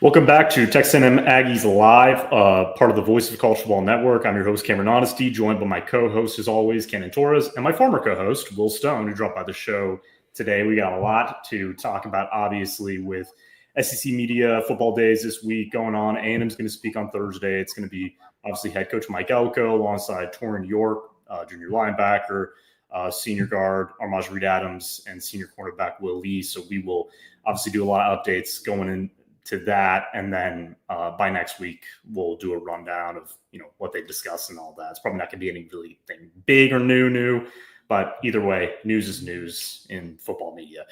Welcome back to Texas A&M Aggies Live, part of the Voice of College Football Network. I'm your host, Cameron Honesty, joined by my co-host, as always, Cannon Torres, and my former co-host, Will Stone, who dropped by the show today. We got a lot to talk about, obviously, with SEC Media Football Days this week going on. A&M's going to speak on Thursday. It's going to be, obviously, head coach Mike Elko alongside Tamarion York, junior linebacker, senior guard Armaj Reed-Adams, and senior cornerback Will Lee. So we will obviously do a lot of updates going into that, and then by next week we'll do a rundown of what they discuss and all that. It's probably not going to be anything big or new, but either way, news is news in football media.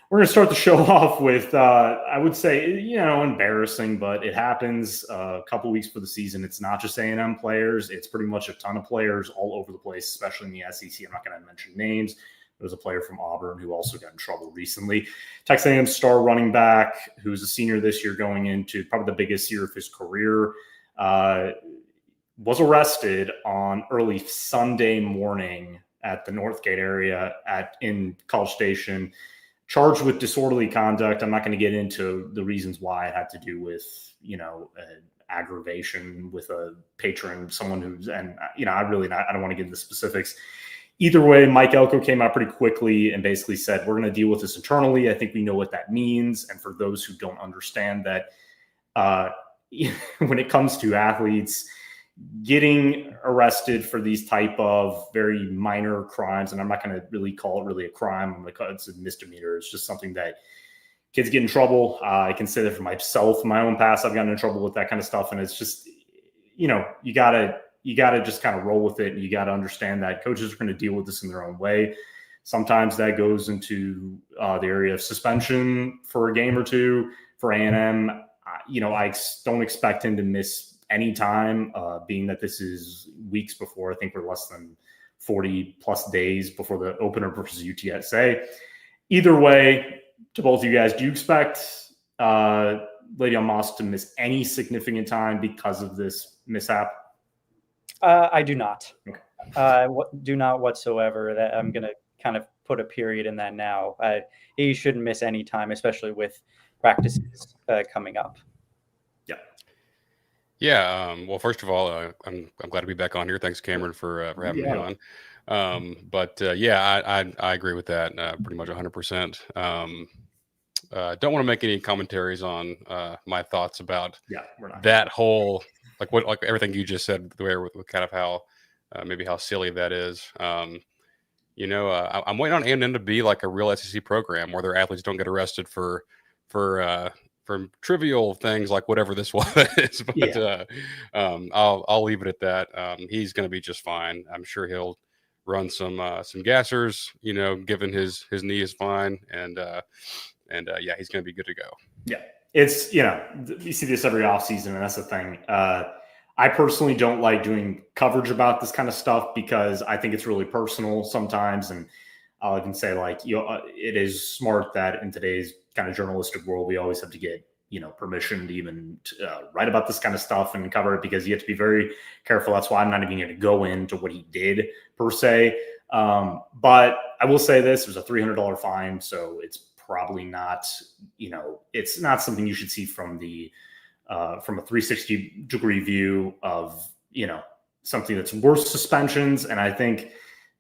We're going to start the show off with I would say embarrassing, but it happens. A couple weeks for the season. It's not just A&M players; it's pretty much a ton of players all over the place, especially in the SEC. I'm not going to mention names. There was a player from Auburn who also got in trouble recently. Texas A&M star running back, who's a senior this year going into probably the biggest year of his career, was arrested on early Sunday morning at the Northgate area in College Station, charged with disorderly conduct. I'm not going to get into the reasons why it had to do with, aggravation with a patron, someone who's, and, I don't want to get into specifics. Either way, Mike Elko came out pretty quickly and basically said, we're going to deal with this internally. I think we know what that means. And for those who don't understand that, when it comes to athletes getting arrested for these type of very minor crimes, and I'm not going to really call it really a crime. I'm going to call it a misdemeanor. It's just something that kids get in trouble. I can say that for myself, my own past, I've gotten in trouble with that kind of stuff. And it's just, you got to just kind of roll with it. And you got to understand that coaches are going to deal with this in their own way. Sometimes that goes into the area of suspension for a game or two. For A&M, I don't expect him to miss any time, being that this is weeks before. I think we're less than 40 plus days before the opener versus UTSA. Either way, to both of you guys, do you expect LeVeon Moss to miss any significant time because of this mishap? I do not. Okay. Do not whatsoever. That I'm going to kind of put a period in that now. He shouldn't miss any time, especially with practices coming up. Yeah. Well, first of all, I'm glad to be back on here. Thanks, Cameron, for having me on. I agree with that pretty much 100%. Don't want to make any commentaries on my thoughts about that whole, like everything you just said there with kind of how maybe how silly that is. I'm waiting on A&M to be like a real SEC program where their athletes don't get arrested for trivial things like whatever this was. But I'll leave it at that. He's going to be just fine. I'm sure he'll run some gassers, given his knee is fine, and he's going to be good to go. Yeah, it's we see this every offseason, and that's the thing. I personally don't like doing coverage about this kind of stuff because I think it's really personal sometimes, and I'll even say it is smart that in today's kind of journalistic world we always have to get permission to even write about this kind of stuff and cover it, because you have to be very careful. That's why I'm not even going to go into what he did per se. But I will say this: it was a $300 fine, so it's probably not, it's not something you should see from a 360-degree view of, something that's worth suspensions. And I think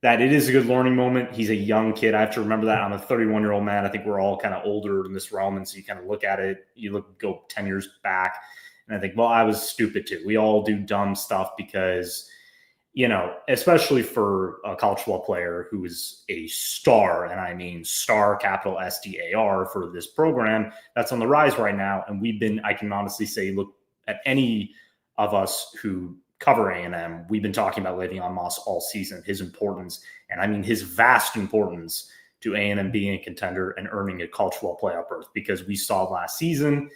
that it is a good learning moment. He's a young kid. I have to remember that. I'm a 31-year-old man. I think we're all kind of older in this realm. And so you kind of look at it, go 10 years back, and I think, well, I was stupid too. We all do dumb stuff because, especially for a college football player who is a star, and I mean star, capital STAR, for this program that's on the rise right now. And I can honestly say, look at any of us who cover A&M, we've been talking about LeVeon Moss all season, his importance, and I mean his vast importance to A&M being a contender and earning a college football playoff berth, because we saw last season,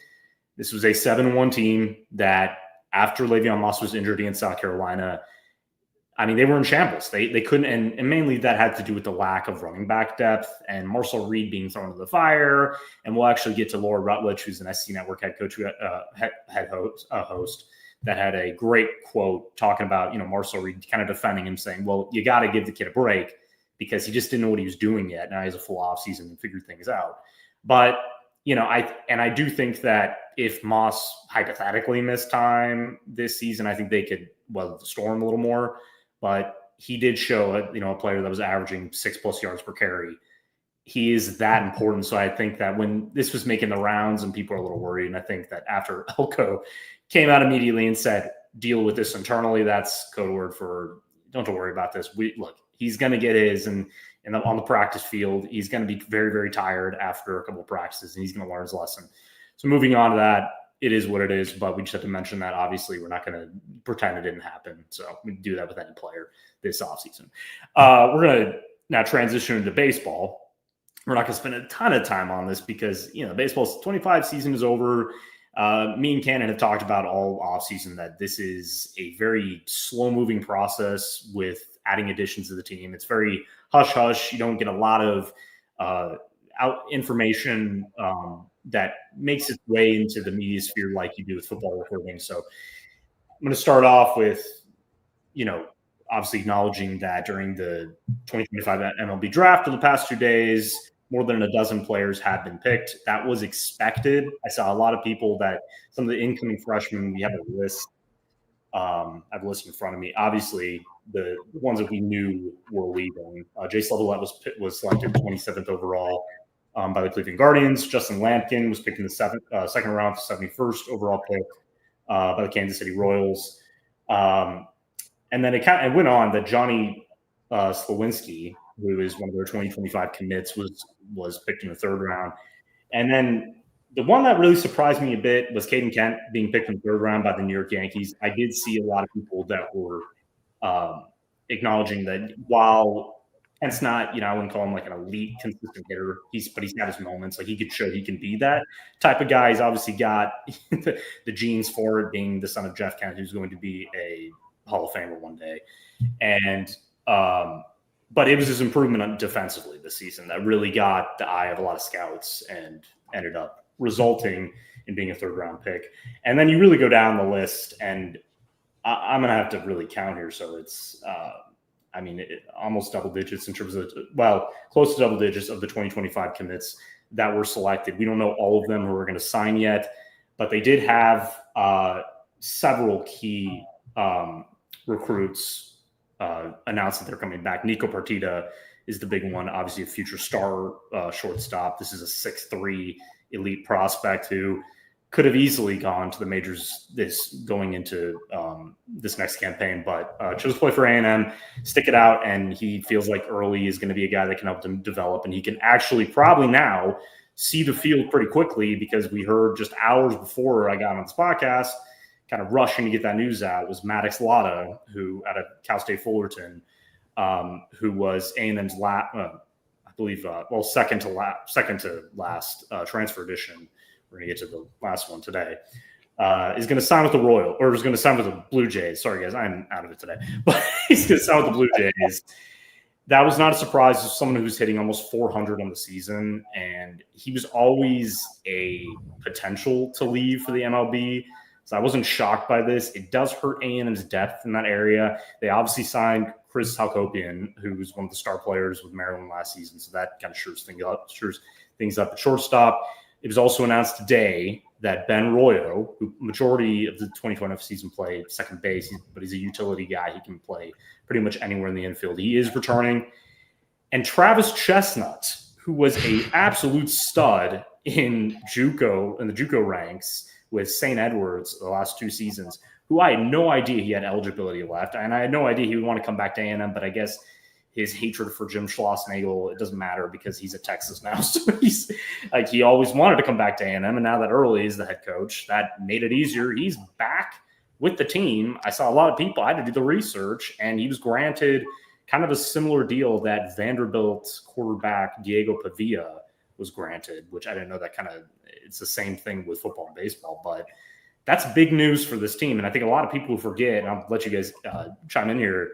this was a 7-1 team that after LeVeon Moss was injured against South Carolina, I mean, they were in shambles. They couldn't, and mainly that had to do with the lack of running back depth and Marcel Reed being thrown to the fire. And we'll actually get to Laura Rutledge, who's an SC Network head coach, head host, that had a great quote talking about, Marcel Reed kind of defending him, saying, well, you got to give the kid a break because he just didn't know what he was doing yet. Now he has a full offseason and figure things out. But, I do think that if Moss hypothetically missed time this season, I think they could weather the storm a little more. But he did show a player that was averaging 6+ yards per carry. He is that important. So I think that when this was making the rounds and people are a little worried, and I think that after Elko came out immediately and said, deal with this internally, that's code word for don't worry about this. Look, he's going to get his on the practice field. He's going to be very, very tired after a couple of practices, and he's going to learn his lesson. So moving on to that, it is what it is, but we just have to mention that obviously we're not going to pretend it didn't happen. So we do that with any player this offseason. We're going to now transition into baseball. We're not going to spend a ton of time on this because, baseball's 25 season is over. Me and Cannon have talked about all offseason that this is a very slow-moving process with adding additions to the team. It's very hush-hush. You don't get a lot of information that makes its way into the media sphere like you do with football reporting. So I'm going to start off with, obviously acknowledging that during the 2025 MLB Draft of the past 2 days, more than a dozen players have been picked. That was expected. I saw a lot of people that some of the incoming freshmen, we have a list. I have a list in front of me. Obviously, the ones that we knew were leaving. Jace Levelette was selected 27th overall by the Cleveland Guardians. Justin Lampkin was picked in the second round, 71st overall pick by the Kansas City Royals. And then it went on that Johnny Slawinski, who is one of their 2025 commits, was picked in the third round. And then the one that really surprised me a bit was Caden Kent being picked in the third round by the New York Yankees. I did see a lot of people that were acknowledging that while Kent's not, I wouldn't call him like an elite consistent hitter, but he's got his moments. Like he could show he can be that type of guy. He's obviously got the genes for it, being the son of Jeff Kent, who's going to be a Hall of Famer one day. And but it was his improvement defensively this season that really got the eye of a lot of scouts and ended up resulting in being a third-round pick. And then you really go down the list, and I'm going to have to really count here. So it's, almost double digits in terms of, close to double digits of the 2025 commits that were selected. We don't know all of them who are going to sign yet, but they did have several key recruits announced that they're coming back. Nico Partida is the big one, obviously a future star shortstop. This is a 6'3" elite prospect who could have easily gone to the majors going into this next campaign, but chose to play for A&M, stick it out, and he feels like Early is going to be a guy that can help them develop, and he can actually probably now see the field pretty quickly, because we heard just hours before I got on this podcast, kind of rushing to get that news out, was Maddox Lotta, who out of Cal State Fullerton, who was A&M's second to last transfer edition. We're going to get to the last one today. Is going to sign with the Royal, or is going to sign with the Blue Jays. Sorry, guys, I'm out of it today. But he's going to sign with the Blue Jays. That was not a surprise to someone who's hitting almost 400 on the season, and he was always a potential to leave for the MLB. So I wasn't shocked by this. It does hurt A&M's depth in that area. They obviously signed Chris Halkopian, who was one of the star players with Maryland last season. So that kind of shores things up at shortstop. It was also announced today that Ben Royo, who majority of the 2020 season played second base, but he's a utility guy. He can play pretty much anywhere in the infield. He is returning. And Travis Chestnut, who was an absolute stud in the JUCO ranks with St. Edwards the last 2 seasons, who I had no idea he had eligibility left. And I had no idea he would want to come back to A&M, but I guess his hatred for Jim Schlossnagle, it doesn't matter because he's at Texas now. So he's like, he always wanted to come back to A&M, and now that Early is the head coach, that made it easier. He's back with the team. I saw a lot of people, I had to do the research, and he was granted kind of a similar deal that Vanderbilt quarterback Diego Pavia was granted, which I didn't know that it's the same thing with football and baseball, but that's big news for this team. And I think a lot of people forget, and I'll let you guys chime in here,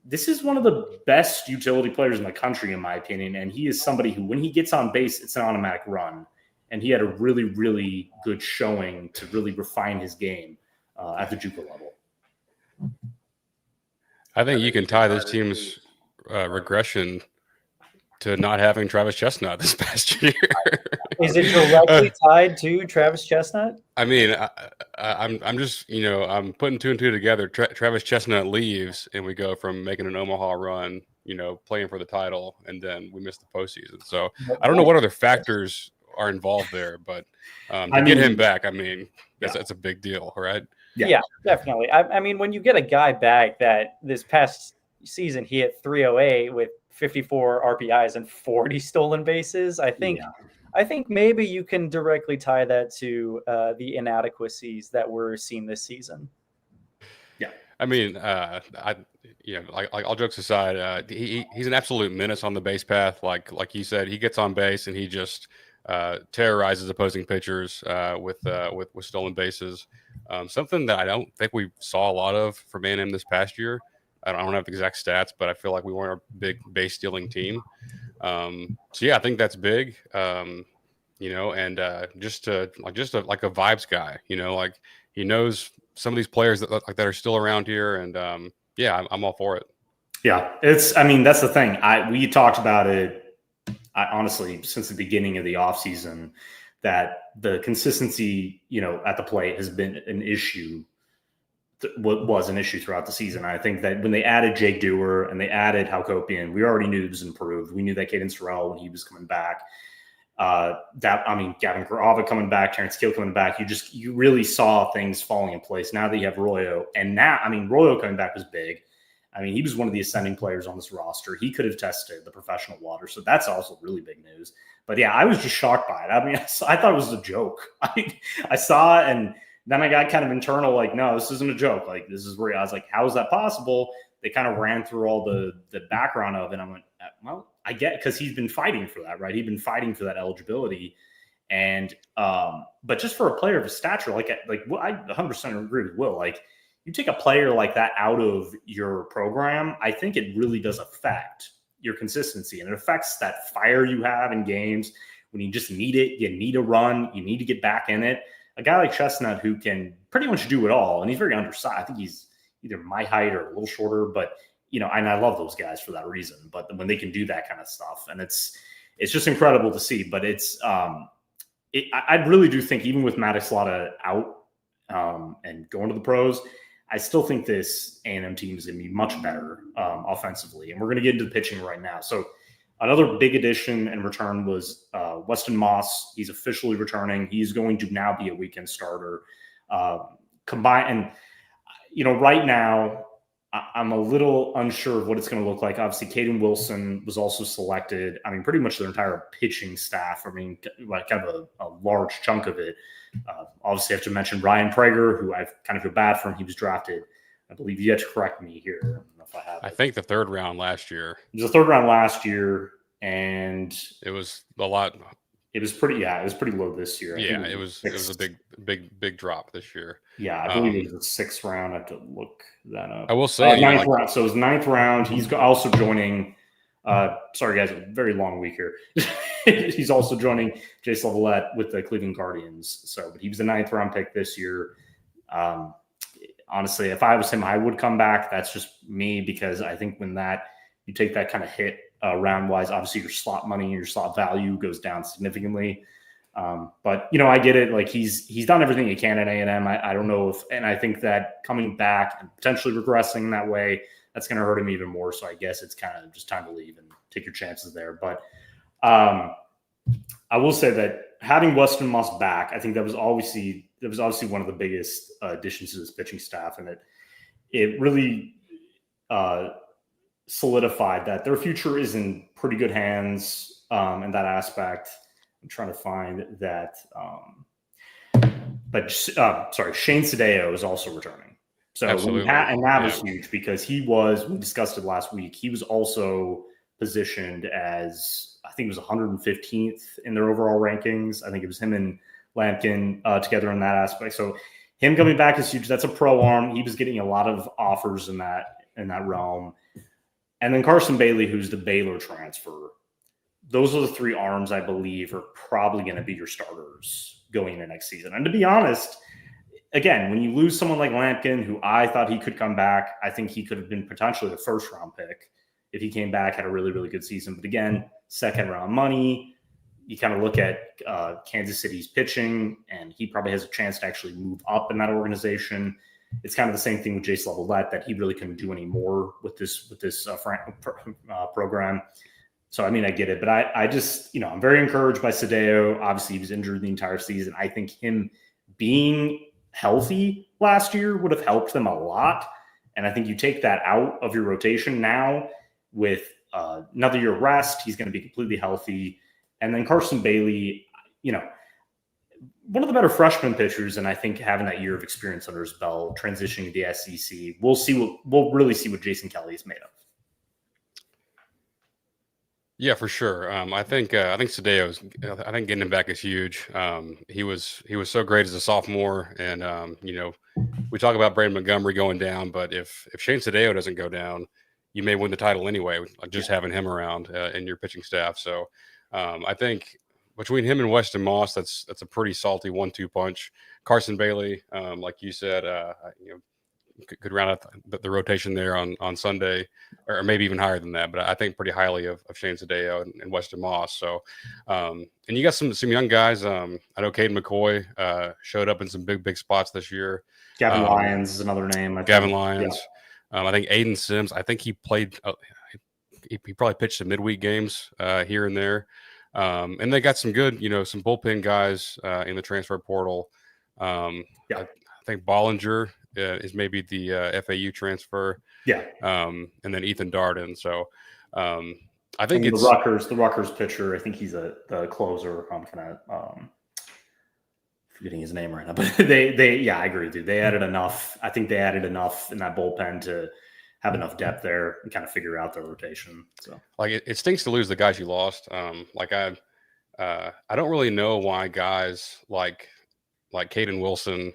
this is one of the best utility players in the country, in my opinion. And he is somebody who, when he gets on base, it's an automatic run. And he had a really, really good showing to really refine his game at the JUCO level. I think you can tie this team's regression to not having Travis Chestnut this past year. Is it directly tied to Travis Chestnut? I mean, I'm just, I'm putting two and two together. Travis Chestnut leaves, and we go from making an Omaha run, playing for the title, and then we miss the postseason. So I don't know what other factors are involved there, but to get him back, that's a big deal, right? Yeah, definitely. I mean, when you get a guy back that this past season he hit 308 with 54 RPIs and 40 stolen bases, I think maybe you can directly tie that to the inadequacies that we're seeing this season. Yeah, I mean, all jokes aside, he's an absolute menace on the base path. Like you said, he gets on base and he just terrorizes opposing pitchers with stolen bases. Something that I don't think we saw a lot of from A&M this past year. I don't have the exact stats, but I feel like we weren't a big base stealing team. So yeah, I think that's big. And just a vibes guy. Like he knows some of these players that are still around here, and I'm all for it. Yeah, that's the thing. We talked about it. Honestly, since the beginning of the offseason, that the consistency, at the plate has been an issue. Was an issue throughout the season. I think that when they added Jake Dewar and they added Halkopian, we already knew it was improved. We knew that Caden Sorrell, when he was coming back, Gavin Karava coming back, Terrence Kill coming back, you really saw things falling in place. Now that you have Royo, and Royo coming back was big. He was one of the ascending players on this roster. He could have tested the professional water, so that's also really big news. But yeah, I was just shocked by it. I thought it was a joke. I saw it, and then I got kind of internal, like, no, this isn't a joke. Like, this is where I was like, how is that possible? They kind of ran through all the background of it. And I went, well, I get, because he's been fighting for that, right? He'd been fighting for that eligibility. And, but just for a player of his stature, I 100% agree with Will. Like, you take a player like that out of your program, I think it really does affect your consistency. And it affects that fire you have in games when you just need it. You need a run. You need to get back in it. A guy like Chestnut, who can pretty much do it all, and he's very undersized. I think he's either my height or a little shorter, but and I love those guys for that reason. But when they can do that kind of stuff, and it's just incredible to see. But I really do think, even with Maddox Lotta out and going to the pros, I still think this A&M team is going to be much better offensively, and we're going to get into the pitching right now. So another big addition and return was Weston Moss. He's officially returning. He's going to now be a weekend starter. Right now, I'm a little unsure of what it's going to look like. Obviously, Caden Wilson was also selected. Pretty much their entire pitching staff. Kind of a large chunk of it. Obviously, I have to mention Ryan Prager, who I kind of feel bad for him. He was drafted. I believe you have to correct me here. I don't know if I have. I think the third round last year. It was the third round last year, and it was a lot. It was pretty low this year. It was a big drop this year. Yeah, I believe it was the sixth round. I have to look that up. I will say ninth round. So it was ninth round. He's also joining. Sorry guys, a very long week here. He's also joining Jace Lavalette with the Cleveland Guardians. But he was the ninth round pick this year. Honestly, if I was him, I would come back. That's just me, because I think when you take that kind of hit round wise, obviously your slot money and your slot value goes down significantly. But I get it. Like, he's done everything he can at A&M. I don't know and I think that coming back and potentially regressing that way, that's going to hurt him even more. So I guess it's kind of just time to leave and take your chances there. But I will say that having Weston Moss back, I think that was obviously one of the biggest additions to this pitching staff, and it really solidified that their future is in pretty good hands in that aspect. I'm trying to find that. Shane Sadeo is also returning. So that was huge, because we discussed it last week, he was also positioned as, I think it was 115th in their overall rankings. I think it was him and Lampkin together in that aspect. So him coming back is huge. That's a pro arm. He was getting a lot of offers in that realm. And then Carson Bailey, who's the Baylor transfer. Those are the three arms I believe are probably going to be your starters going into next season. And to be honest, again, when you lose someone like Lampkin, who I thought he could come back, I think he could have been potentially the first round pick if he came back, had a really, really good season. But again, second round money. You kind of look at Kansas City's pitching, and he probably has a chance to actually move up in that organization. It's kind of the same thing with Jace Lavalette, that he really couldn't do any more with this program. So, I mean, I get it. But I just, I'm very encouraged by Sadeo. Obviously, he was injured the entire season. I think him being healthy last year would have helped them a lot. And I think you take that out of your rotation now with another year rest. He's going to be completely healthy. And then Carson Bailey, one of the better freshman pitchers, and I think having that year of experience under his belt, transitioning to the SEC, we'll really see what Jason Kelly is made of. Yeah, for sure. I think Sadeo's. I think getting him back is huge. He was so great as a sophomore, and we talk about Braden Montgomery going down, but if Shane Sadeo doesn't go down, you may win the title anyway. Just having him around in your pitching staff. So I think between him and Weston Moss, that's a pretty salty 1-2 punch. Carson Bailey, like you said, could round out the rotation there on Sunday, or maybe even higher than that. But I think pretty highly of Shane Sadeo and Weston Moss. So, and you got some young guys. I know Caden McCoy showed up in some big spots this year. Gavin Lyons is another name. Gavin Lyons. Yeah. I think Aiden Sims. I think he played. He probably pitched some midweek games here and there. And they got some good, some bullpen guys in the transfer portal. I think Bollinger is maybe the FAU transfer. Yeah. And then Ethan Darden. So I think it's the Rutgers pitcher. I think he's the closer. I'm kind of forgetting his name right now, but I agree with you. They added enough. I think they added enough in that bullpen to have enough depth there and kind of figure out their rotation. So it stinks to lose the guys you lost. I don't really know why guys like Caden Wilson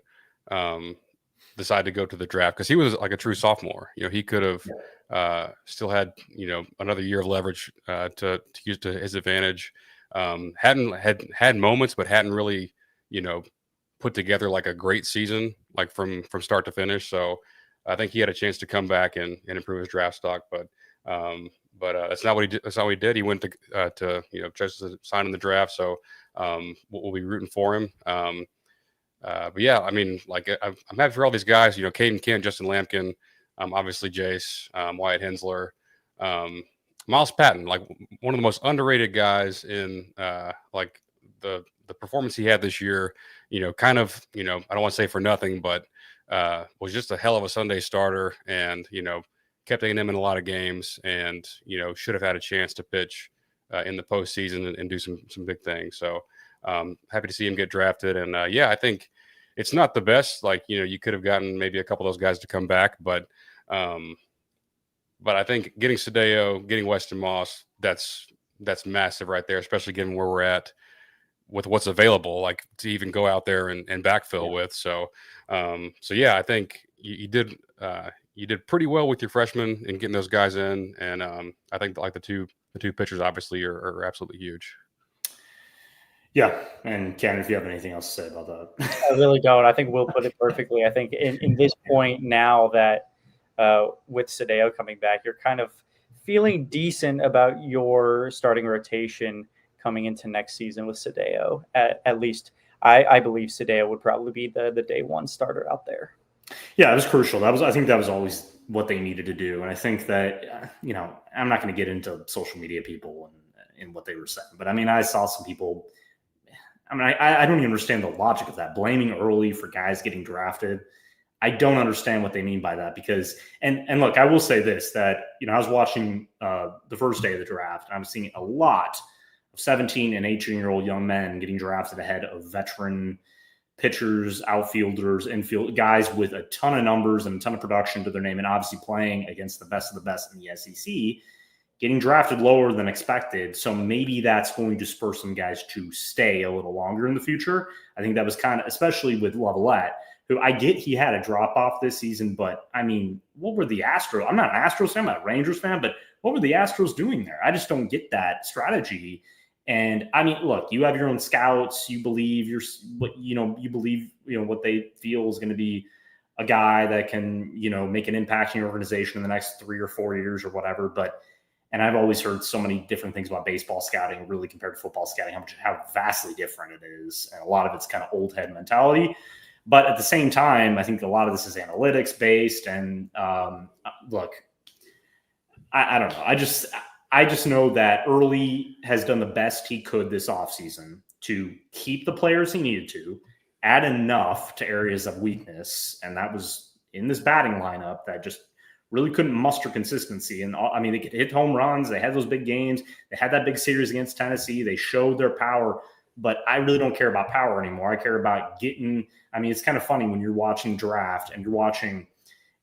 decided to go to the draft, because he was like a true sophomore. He could have still had another year of leverage to use to his advantage. Hadn't had moments, but hadn't really put together like a great season, like from start to finish. So I think he had a chance to come back and improve his draft stock, but that's not what he did. That's not what he did. He went to just to sign in the draft. So we'll be rooting for him. But yeah, I mean, I'm happy for all these guys. Caden Kent, Justin Lampkin, obviously Jace, Wyatt Hensler, Miles Patton, like one of the most underrated guys in the performance he had this year. Kind of I don't want to say for nothing, but was just a hell of a Sunday starter, and kept A&M in a lot of games, and should have had a chance to pitch in the postseason and do some big things. So happy to see him get drafted, and I think it's not the best. You could have gotten maybe a couple of those guys to come back, but I think getting Sadeo, getting Weston Moss, that's massive right there, especially given where we're at with what's available, to even go out there and backfill with. So I think you did pretty well with your freshmen and getting those guys in, and I think the two pitchers obviously are absolutely huge. Yeah, and Ken, if you have anything else to say about that. I really don't. I think Will put it perfectly. I think in this point now that with Sadeo coming back, you're kind of feeling decent about your starting rotation coming into next season with Sadeo. At least I believe Sadeo would probably be the day one starter out there. Yeah, it was crucial. I think that was always what they needed to do. And I think that, I'm not going to get into social media people and what they were saying, but I mean, I saw some people, I don't even understand the logic of that, blaming early for guys getting drafted. I don't understand what they mean by that, because, and look, I will say this, that, I was watching the first day of the draft, and I was seeing a lot of 17 and 18-year-old young men getting drafted ahead of veteran pitchers, outfielders, infield guys with a ton of numbers and a ton of production to their name, and obviously playing against the best of the best in the SEC, getting drafted lower than expected. So maybe that's going to spur some guys to stay a little longer in the future. I think that was kind of, especially with Lavalette, who I get he had a drop-off this season, but I mean, what were the Astros? I'm not an Astros fan, I'm not a Rangers fan, but what were the Astros doing there? I just don't get that strategy. And I mean, look, you have your own scouts. You believe what they feel is going to be a guy that can, make an impact in your organization in the next 3 or 4 years or whatever. But And I've always heard so many different things about baseball scouting, really compared to football scouting, how vastly different it is. And a lot of it's kind of old head mentality. But at the same time, I think a lot of this is analytics based. And look, I don't know. I just know that Early has done the best he could this offseason to keep the players he needed to, add enough to areas of weakness. And that was in this batting lineup that just really couldn't muster consistency. And I mean, they could hit home runs. They had those big games. They had that big series against Tennessee. They showed their power, but I really don't care about power anymore. I care about getting, I mean, it's kind of funny when you're watching draft and you're watching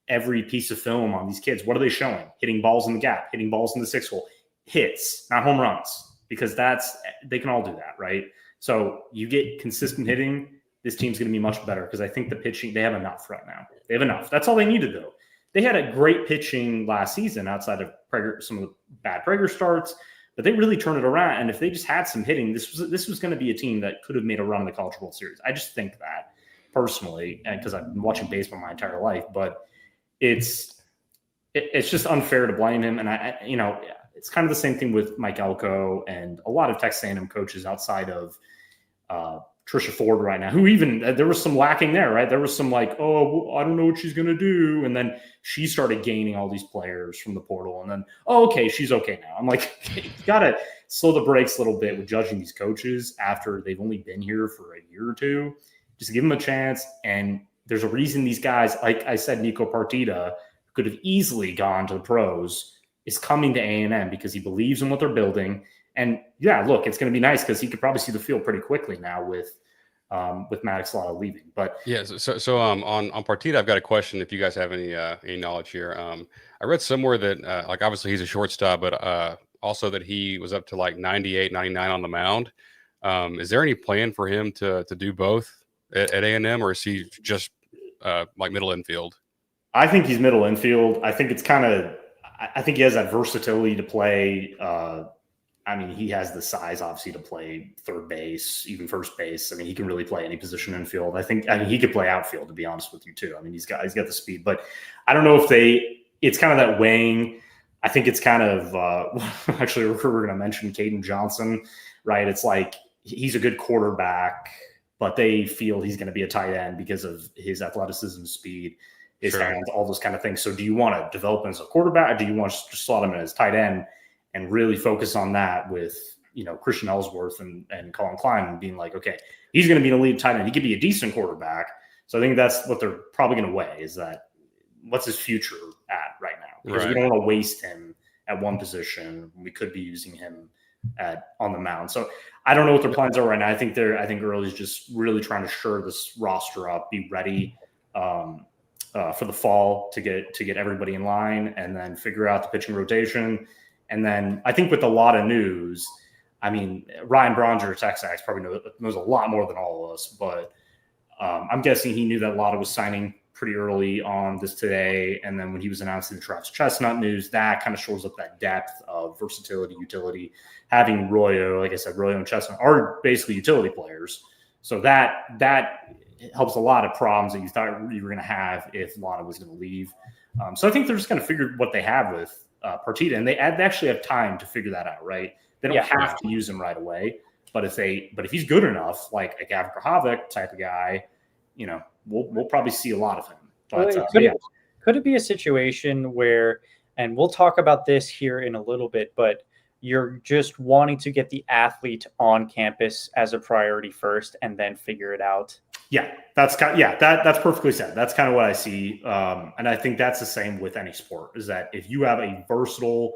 every piece of film on these kids. What are they showing? Hitting balls in the gap, hitting balls in the 6-hole, hits, not home runs, because they can all do that, right? So you get consistent hitting, this team's going to be much better because I think the pitching, they have enough right now. They have enough. That's all they needed, though. They had a great pitching last season outside of some of the bad Prager starts, but they really turned it around. And if they just had some hitting, this was going to be a team that could have made a run in the College World Series. I just think that personally, and because I've been watching baseball my entire life, but it's just unfair to blame him. And it's kind of the same thing with Mike Elko and a lot of Texas A&M coaches outside of Trisha Ford right now, who even there was some lacking there, right? There was some like, oh, I don't know what she's going to do. And then she started gaining all these players from the portal. And then, oh, okay, she's okay now. I'm like, you got to slow the brakes a little bit with judging these coaches after they've only been here for a year or two. Just give them a chance. And there's a reason these guys, like I said, Nico Partita could have easily gone to the pros, is coming to A&M because he believes in what they're building. And yeah, look, it's going to be nice because he could probably see the field pretty quickly now with Maddox Lotto leaving. But yeah, so on Partita, I've got a question. If you guys have any knowledge here, I read somewhere that like obviously he's a shortstop, but also that he was up to like 98, 99 on the mound. Is there any plan for him to do both at A&M, or is he just like middle infield? I think he's middle infield. I think he has that versatility to play. I mean, he has the size, obviously, to play third base, even first base. I mean, he can really play any position in field. I mean, he could play outfield, to be honest with you, too. I mean, he's got the speed. But I don't know if it's kind of that weighing. I think it's kind of actually, we're going to mention Caden Johnson, right? It's like he's a good quarterback, but they feel he's going to be a tight end because of his athleticism, speed, his hands, all those kind of things. So do you want to develop him as a quarterback, or do you want to just slot him in as tight end and really focus on that with, Christian Ellsworth and Colin Klein and being like, okay, he's going to be an elite tight end. He could be a decent quarterback. So I think that's what they're probably going to weigh, is that what's his future at right now? Because we don't want to waste him at one position. We could be using him on the mound. So I don't know what their plans are right now. I think Early's just really trying to shore this roster up, be ready for the fall to get everybody in line, and then figure out the pitching rotation. And then I think with a lot of news, I mean, Ryan Bronger, Texas, probably knows a lot more than all of us, but I'm guessing he knew that Lotta was signing pretty early on this today. And then when he was announcing the Travis Chestnut news, that kind of shores up that depth of versatility, utility. Having Royo, like I said, Royo and Chestnut are basically utility players. So that helps a lot of problems that you thought you were going to have if Lotta was going to leave. So I think they're just going to figure what they have with Partita, and they actually have time to figure that out, right? They don't have to use him right away, but if he's good enough, like a Gavin Krahavec type of guy, we'll probably see a lot of him. But could it be a situation where, and we'll talk about this here in a little bit, but you're just wanting to get the athlete on campus as a priority first, and then figure it out? Yeah, that's perfectly said. That's kind of what I see. And I think that's the same with any sport, is that if you have a versatile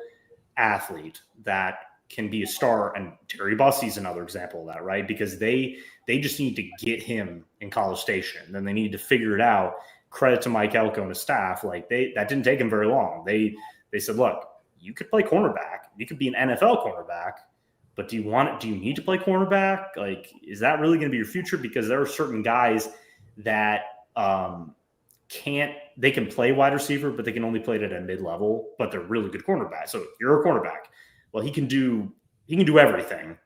athlete that can be a star, and Terry Bussey's another example of that, right? Because they just need to get him in College Station. Then they need to figure it out. Credit to Mike Elko and his staff. Like that didn't take him very long. They said, look, you could play cornerback. You could be an NFL cornerback. But do you need to play cornerback? Like, is that really going to be your future? Because there are certain guys that they can play wide receiver, but they can only play it at a mid-level, but they're really good cornerbacks. So you're a cornerback. Well, he can do everything.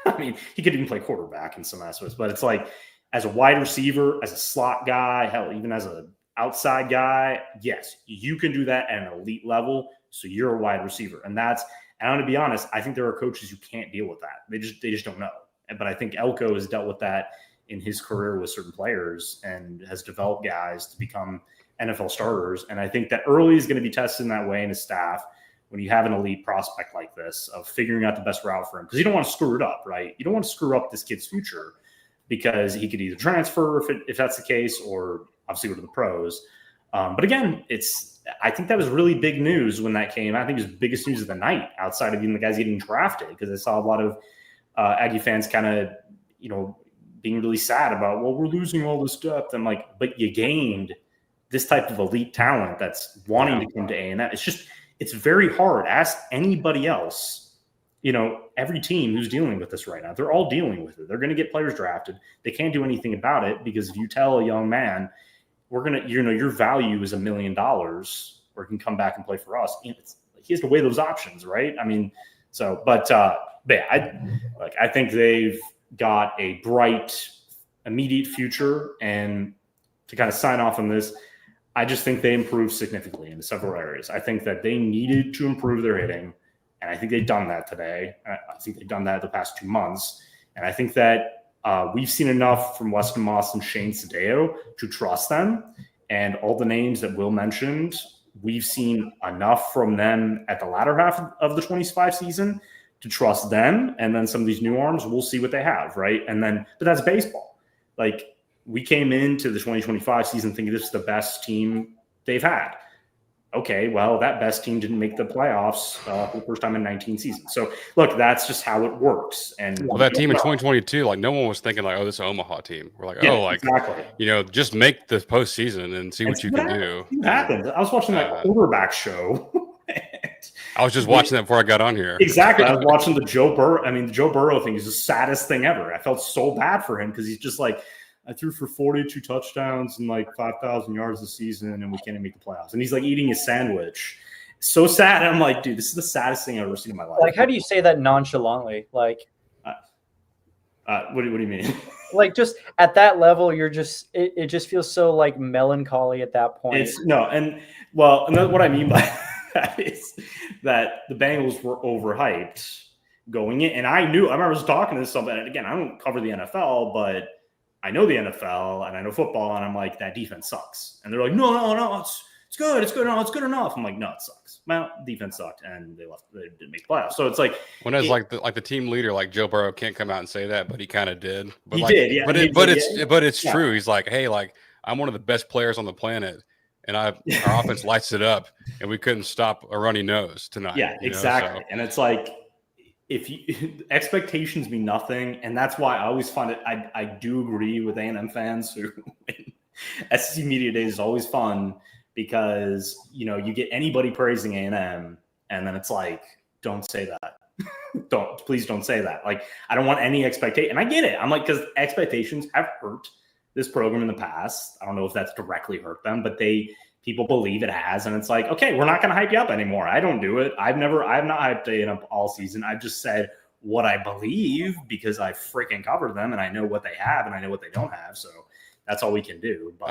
I mean, he could even play quarterback in some aspects, but it's like, as a wide receiver, as a slot guy, hell, even as an outside guy, yes, you can do that at an elite level. So you're a wide receiver. And And I'm going to be honest, I think there are coaches who can't deal with that. They just don't know. But I think Elko has dealt with that in his career with certain players and has developed guys to become NFL starters. And I think that early is going to be tested in that way in his staff when you have an elite prospect like this of figuring out the best route for him. Because you don't want to screw it up, right? You don't want to screw up this kid's future because he could either transfer if that's the case or obviously go to the pros. But again, I think that was really big news when that came. I think it was the biggest news of the night outside of even the guys getting drafted, because I saw a lot of Aggie fans kind of, being really sad about, well, we're losing all this depth. I'm like, but you gained this type of elite talent that's wanting to come to A&M. It's very hard. Ask anybody else, every team who's dealing with this right now, they're all dealing with it. They're going to get players drafted. They can't do anything about it, because if you tell a young man, your value is $1 million, or you can come back and play for us, he has to weigh those options, right? I mean, I think they've got a bright, immediate future. And to kind of sign off on this, I just think they improved significantly in several areas. I think that they needed to improve their hitting, and I think they've done that today. I think they've done that the past 2 months. And I think that we've seen enough from Weston Moss and Shane Sado to trust them. And all the names that Will mentioned, we've seen enough from them at the latter half of the 25 season to trust them. And then some of these new arms, we'll see what they have, right? But that's baseball. Like, we came into the 2025 season thinking this is the best team they've had. Okay, well, that best team didn't make the playoffs for the first time in 19 seasons. So, look, that's just how it works. And that team in 2022, no one was thinking this is an Omaha team. We're like, exactly. Just make the postseason and see what you can do. It happened. I was watching that quarterback show. I was just watching that before I got on here. Exactly. I was watching the Joe Burrow. I mean, the Joe Burrow thing is the saddest thing ever. I felt so bad for him because he's just like, I threw for 42 touchdowns and 5,000 yards this season, and we can't even make the playoffs. And he's eating a sandwich. So sad. And I'm like, dude, this is the saddest thing I've ever seen in my life. How do you say that nonchalantly? What do you mean? Just at that level, you're just it just feels so melancholy at that point. And what I mean by that is that the Bengals were overhyped going in. And I remember I was talking to somebody, and again, I don't cover the NFL, but I know the NFL and I know football, and I'm like, that defense sucks. And they're like, no, it's good. It's good. No, it's good enough. I'm like, no, it sucks. Well, defense sucked, and they didn't make playoffs. So it's when it's the team leader, Joe Burrow can't come out and say that, but he kind of did. But he did, yeah. But it's true. He's like, hey, I'm one of the best players on the planet, and our offense lights it up, and we couldn't stop a runny nose tonight. Yeah, exactly. And it's expectations mean nothing, and that's why I always find it. I do agree with A&M fans who SEC Media Days is always fun because you get anybody praising A&M, and then it's don't say that. Please don't say that. I don't want any expectation, and I get it. I'm because expectations have hurt this program in the past. I don't know if that's directly hurt them, but people believe it has, and it's okay, we're not going to hype you up anymore. I don't do it. I've not hyped A&M up all season. I've just said what I believe because I freaking covered them, and I know what they have, and I know what they don't have. So that's all we can do. But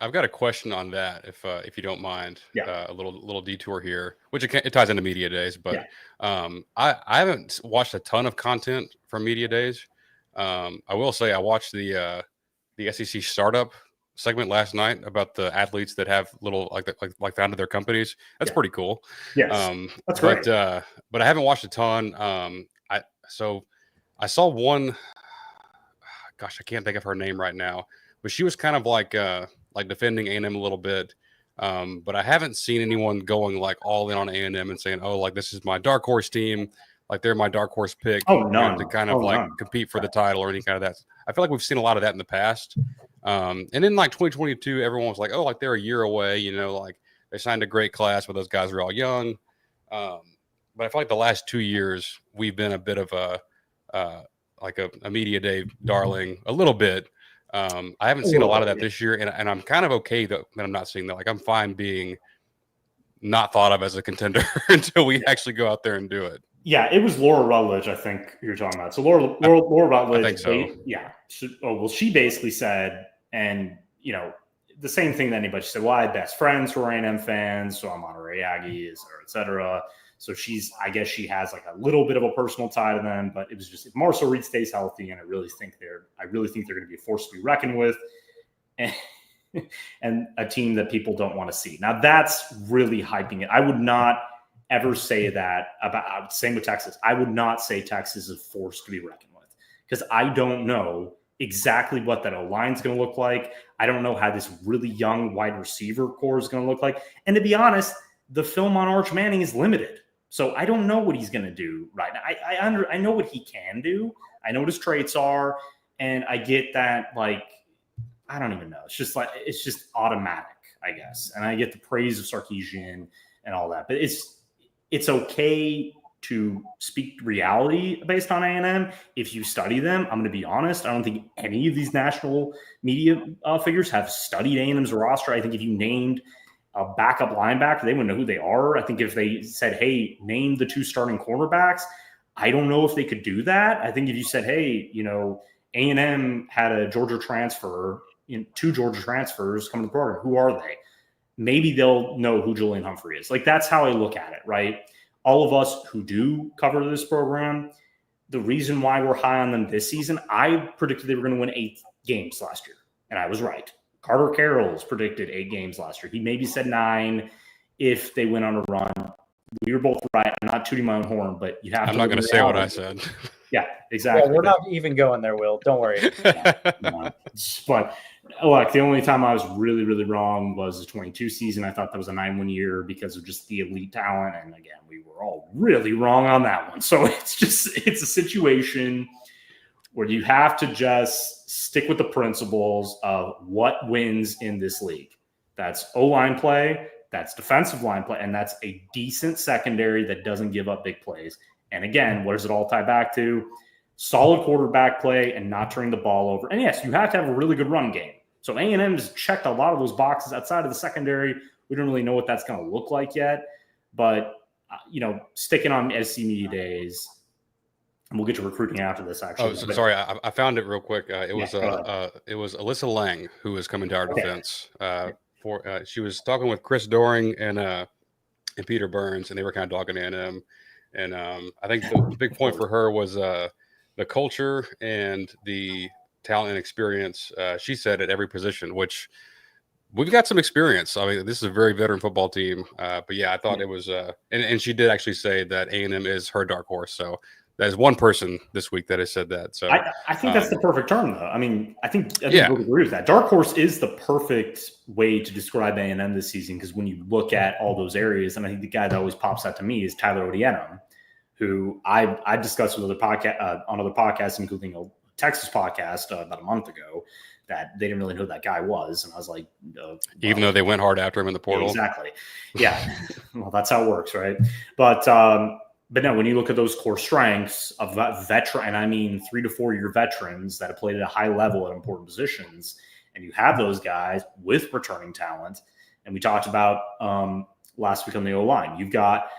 I've got a question on that, if you don't mind. Yeah. A little detour here, which it ties into Media Days, but I haven't watched a ton of content from Media Days. I will say I watched the SEC startup segment last night about the athletes that have little founded their companies. That's pretty cool. Yes, that's great. But I haven't watched a ton. I saw one. Gosh, I can't think of her name right now, but she was kind of defending A&M a little bit. But I haven't seen anyone going all in on A&M and saying, "Oh, this is my dark horse team. They're my dark horse pick." Oh, none. To kind of compete for the title or any kind of that. I feel like we've seen a lot of that in the past. And in 2022, everyone was oh, they're a year away. They signed a great class, but those guys are all young. But I feel like the last 2 years we've been a bit of a media day darling, a little bit. I haven't seen a lot of that this year, and I'm kind of okay that I'm not seeing that. I'm fine being not thought of as a contender until we actually go out there and do it. Yeah, it was Laura Rutledge, I think you're talking about. So Laura Rutledge, I think so. Yeah. She basically said, and the same thing that anybody said. Well, I had best friends who are A&M fans, so I'm honorary Aggies, or et cetera. So I guess she has like a little bit of a personal tie to them, but it was just if Marcel Reed stays healthy, and I really think they're going to be a force to be reckoned with, and a team that people don't want to see. Now that's really hyping it. I would not ever say that about, same with Texas. I would not say Texas is a force to be reckoned with because I don't know exactly what that O-line is going to look like. I don't know how this really young wide receiver core is going to look like. And to be honest, the film on Arch Manning is limited. So I don't know what he's going to do right now. I know what he can do. I know what his traits are. And I get that, like, I don't even know. It's just automatic, I guess. And I get the praise of Sarkisian and all that. But it's okay to speak reality based on A&M. If you study them, I'm going to be honest, I don't think any of these national media figures have studied A&M's roster. I think if you named a backup linebacker, they wouldn't know who they are. I think if they said, hey, name the 2 starting cornerbacks, I don't know if they could do that. I think if you said, hey, A&M had a Georgia transfer, 2 Georgia transfers coming to the program, who are they? Maybe they'll know who Julian Humphrey is. Like, that's how I look at it, right? All of us who do cover this program, the reason why we're high on them this season, I predicted they were going to win 8 games last year, and I was right. Carter Carroll's predicted 8 games last year. He maybe said 9 if they went on a run. We were both right. I'm not tooting my own horn, but you have to. I'm not going to say what I said. Yeah, exactly. Yeah, we're not even going there, Will. Don't worry. No. But look, the only time I was really, really wrong was the 22 season. I thought that was a 9-win year because of just the elite talent. And again, we were all really wrong on that one. So it's a situation where you have to just stick with the principles of what wins in this league. That's O-line play, that's defensive line play, and that's a decent secondary that doesn't give up big plays. And again, what does it all tie back to? Solid quarterback play and not turning the ball over. And yes, you have to have a really good run game. So A&M's checked a lot of those boxes outside of the secondary. We don't really know what that's going to look like yet. But, sticking on SC Media Days, and we'll get to recruiting after this, actually. Oh, sorry. I found it real quick. It was Alyssa Lang who was coming to our defense. She was talking with Chris Doring and Peter Burns, and they were kind of dogging A&M. And I think the big point for her was the culture and the talent and experience. She said at every position, which we've got some experience. I mean, this is a very veteran football team. But yeah, I thought it was, and she did actually say that A&M is her dark horse. So there's one person this week that has said that. So I think that's the perfect term, though. I mean, I think we'll agree with that. Dark horse is the perfect way to describe A&M this season because when you look at all those areas, and I think the guy that always pops out to me is Tyler Odienum, who I discussed with on other podcasts, including a Texas podcast about a month ago, that they didn't really know who that guy was. And I was like, even though they went hard after him in the portal. Exactly. Yeah. Well, that's how it works, right? But no, when you look at those core strengths of that veteran, and I mean 3 to 4 year veterans that have played at a high level at important positions, and you have those guys with returning talent, and we talked about last week on the O-line, you've got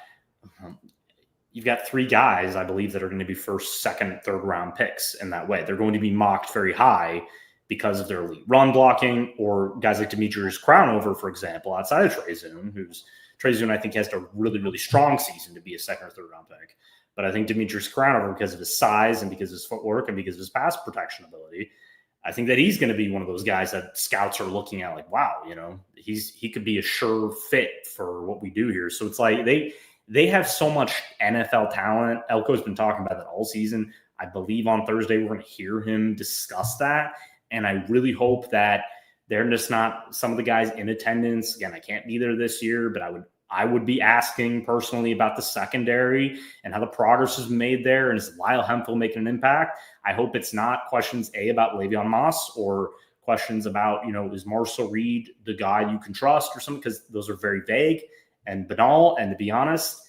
3 guys, I believe, that are going to be first, second, third round picks in that way. They're going to be mocked very high because of their elite run blocking, or guys like Demetrius Crownover, for example, outside of Trey Zoon, Trey Zoon, I think, has a really, really strong season to be a second or third round pick. But I think Demetrius Crownover, because of his size and because of his footwork and because of his pass protection ability, I think that he's going to be one of those guys that scouts are looking at like, wow, he could be a sure fit for what we do here. So it's like they have so much NFL talent. Elko's been talking about that all season. I believe on Thursday we're going to hear him discuss that. And I really hope that they're just not some of the guys in attendance. Again, I can't be there this year, but I would be asking personally about the secondary and how the progress is made there. And is Lyle Hemphill making an impact? I hope it's not questions about LeVeon Moss or questions about, is Marcel Reed the guy you can trust or something? Because those are very vague and banal. And to be honest,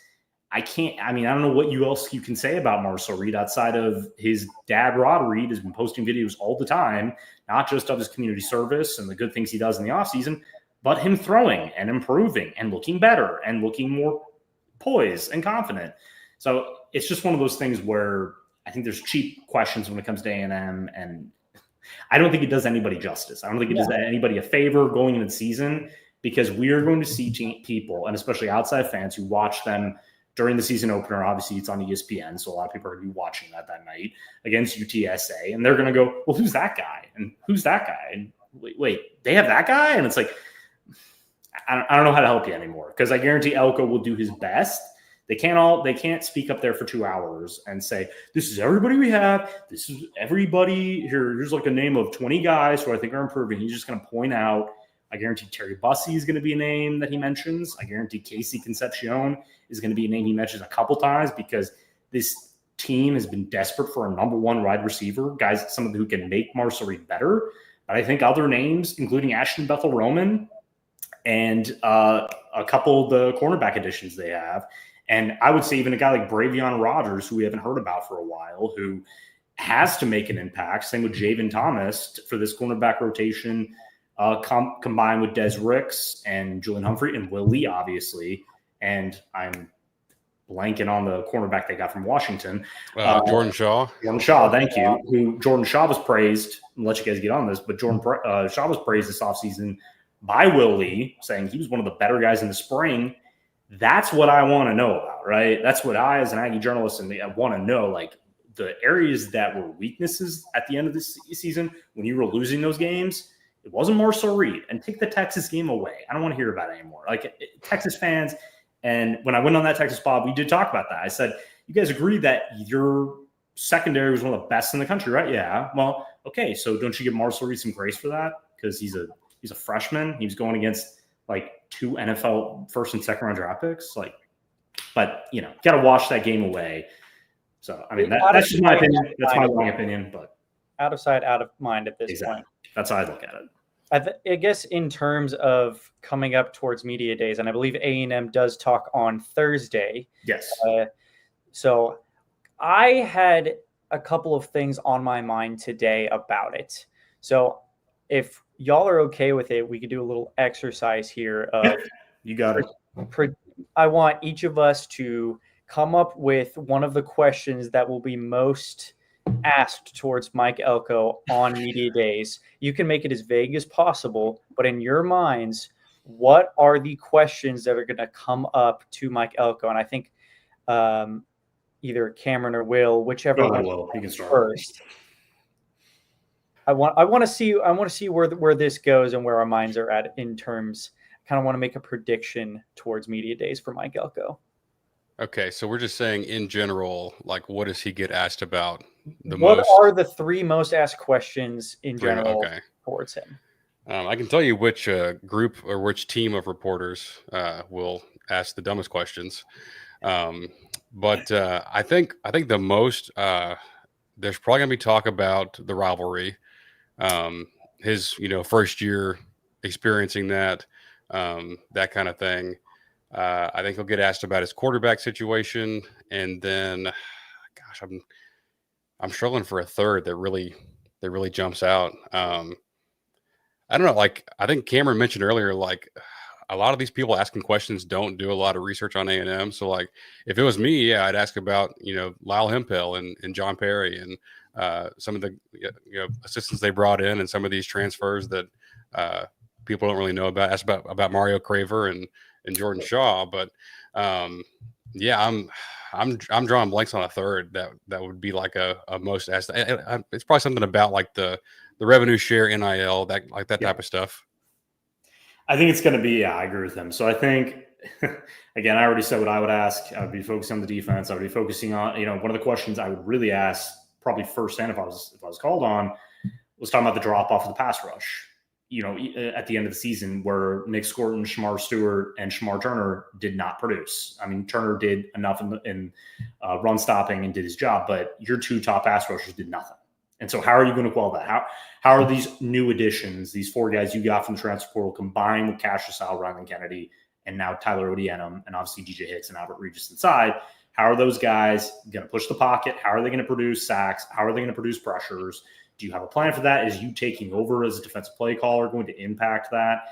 I don't know what else you can say about Marcel Reed outside of his dad, Rod Reed, has been posting videos all the time, not just of his community service and the good things he does in the offseason, but him throwing and improving and looking better and looking more poised and confident. So it's just one of those things where I think there's cheap questions when it comes to A&M, and I don't think it does anybody justice. I don't think it does anybody a favor going into the season, because we are going to see people, and especially outside fans, who watch them during the season opener. Obviously, it's on ESPN, so a lot of people are going to be watching that night against UTSA, and they're going to go, well, who's that guy? And who's that guy? And wait, they have that guy? And it's like, I don't know how to help you anymore, because I guarantee Elko will do his best. They can't speak up there for 2 hours and say, this is everybody we have. This is everybody here. Here's like a name of 20 guys who I think are improving. He's just going to point out. I guarantee Terry Bussey is going to be a name that he mentions. I guarantee Casey Concepcion is going to be a name he mentions a couple times, because this team has been desperate for a number one wide receiver, guys, someone who can make Marcel Reed better. But I think other names, including Ashton Bethel-Roman and a couple of the cornerback additions they have, and I would say even a guy like Bravion Rogers, who we haven't heard about for a while, who has to make an impact. Same with Javen Thomas for this cornerback rotation, combined with Des Ricks and Julian Humphrey and Will Lee, obviously. And I'm blanking on the cornerback they got from Washington. Jordan Shaw. Jordan Shaw, thank you. Jordan Shaw was praised. I'll let you guys get on this, but Jordan Shaw was praised this offseason by Will Lee, saying he was one of the better guys in the spring. That's what I want to know about, right? That's what I, as an Aggie journalist, and I want to know, like, the areas that were weaknesses at the end of this season when you were losing those games. It wasn't Marcel Reed. And take the Texas game away. I don't want to hear about it anymore. Like, Texas fans, and when I went on that Texas pod, we did talk about that. I said, you guys agreed that your secondary was one of the best in the country, right? Yeah. Well, okay, so don't you give Marcel Reed some grace for that? Because he's a freshman. He was going against like 2 NFL first and second round draft picks. Like, but got to wash that game away. So, I mean, that's just my opinion. That's my long opinion, but out of sight, out of mind at this point. That's how I look at it. I guess in terms of coming up towards media days, and I believe A&M does talk on Thursday. Yes. So I had a couple of things on my mind today about it. So if y'all are okay with it, we could do a little exercise here. Of you got it. I want each of us to come up with one of the questions that will be most asked towards Mike Elko on media days. You can make it as vague as possible, but in your minds, what are the questions that are going to come up to Mike Elko? And I think either Cameron or Will, whichever one you can start first. I want to see where this goes and where our minds are at in terms. I kind of want to make a prediction towards media days for Mike Elko. Okay, so we're just saying in general, like, what does he get asked about the most? What are the 3 most asked questions in general towards him? I can tell you which group or which team of reporters will ask the dumbest questions. But I think the most there's probably gonna be talk about the rivalry, his first year experiencing that kind of thing. I think he'll get asked about his quarterback situation, and then, gosh, I'm struggling for a third that really jumps out. I don't know. Like, I think Cameron mentioned earlier, like, a lot of these people asking questions don't do a lot of research on A&M. So, like, if it was me, I'd ask about Lyle Hempel and John Perry and some of the assistants they brought in, and some of these transfers that people don't really know about. Ask about Mario Craver and Jordan Shaw, but I'm drawing blanks on a third that would be like a most asked. It's probably something about like the revenue share, NIL, that type of stuff. I think it's going to be, I agree with him. So I think, again, I already said what I would ask. I would be focusing on the defense. I would be focusing on, one of the questions I would really ask probably firsthand if I was called on was talking about the drop off of the pass rush. At the end of the season, where Nick Scorton, Shamar Stewart, and Shamar Turner did not produce. I mean, Turner did enough in run stopping and did his job, but your 2 top pass rushers did nothing. And so how are you going to quell that? How are these new additions, these 4 guys you got from the transfer portal, combined with Cassius Al, Rylan Kennedy, and now Tyler Odienum, and obviously DJ Hicks and Albert Regis inside, how are those guys going to push the pocket? How are they going to produce sacks? How are they going to produce pressures? Do you have a plan for that? Is you taking over as a defensive play caller going to impact that?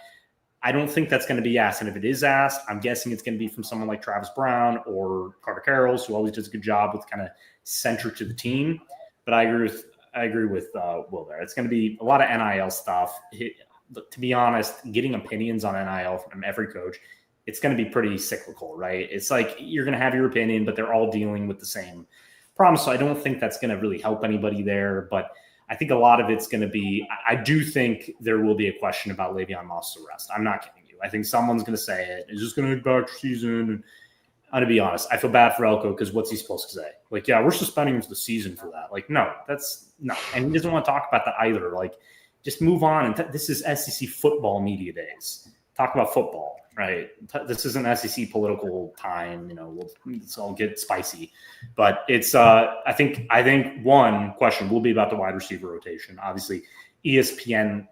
I don't think that's going to be asked. And if it is asked, I'm guessing it's going to be from someone like Travis Brown or Carter Carrolls, who always does a good job with kind of centric to the team. But I agree with Will there. It's going to be a lot of NIL stuff. To be honest, getting opinions on NIL from every coach it's going to be pretty cyclical, right? It's like you're going to have your opinion, but they're all dealing with the same problem. So I don't think that's going to really help anybody there. But I think a lot of it's going to be, I do think there will be a question about LeVeon Moss' arrest. I'm not kidding you. I think someone's going to say it. It's just going to impact your season. And I'm going to be honest. I feel bad for Elko because what's he supposed to say? Like, yeah, we're suspending him for the season for that. Like, no, that's no. And he doesn't want to talk about that either. Like, just move on. And this is SEC football media days. Talk about football, right? This isn't SEC political time. Let's all get spicy. But it's I think one question will be about the wide receiver rotation. Obviously, ESPN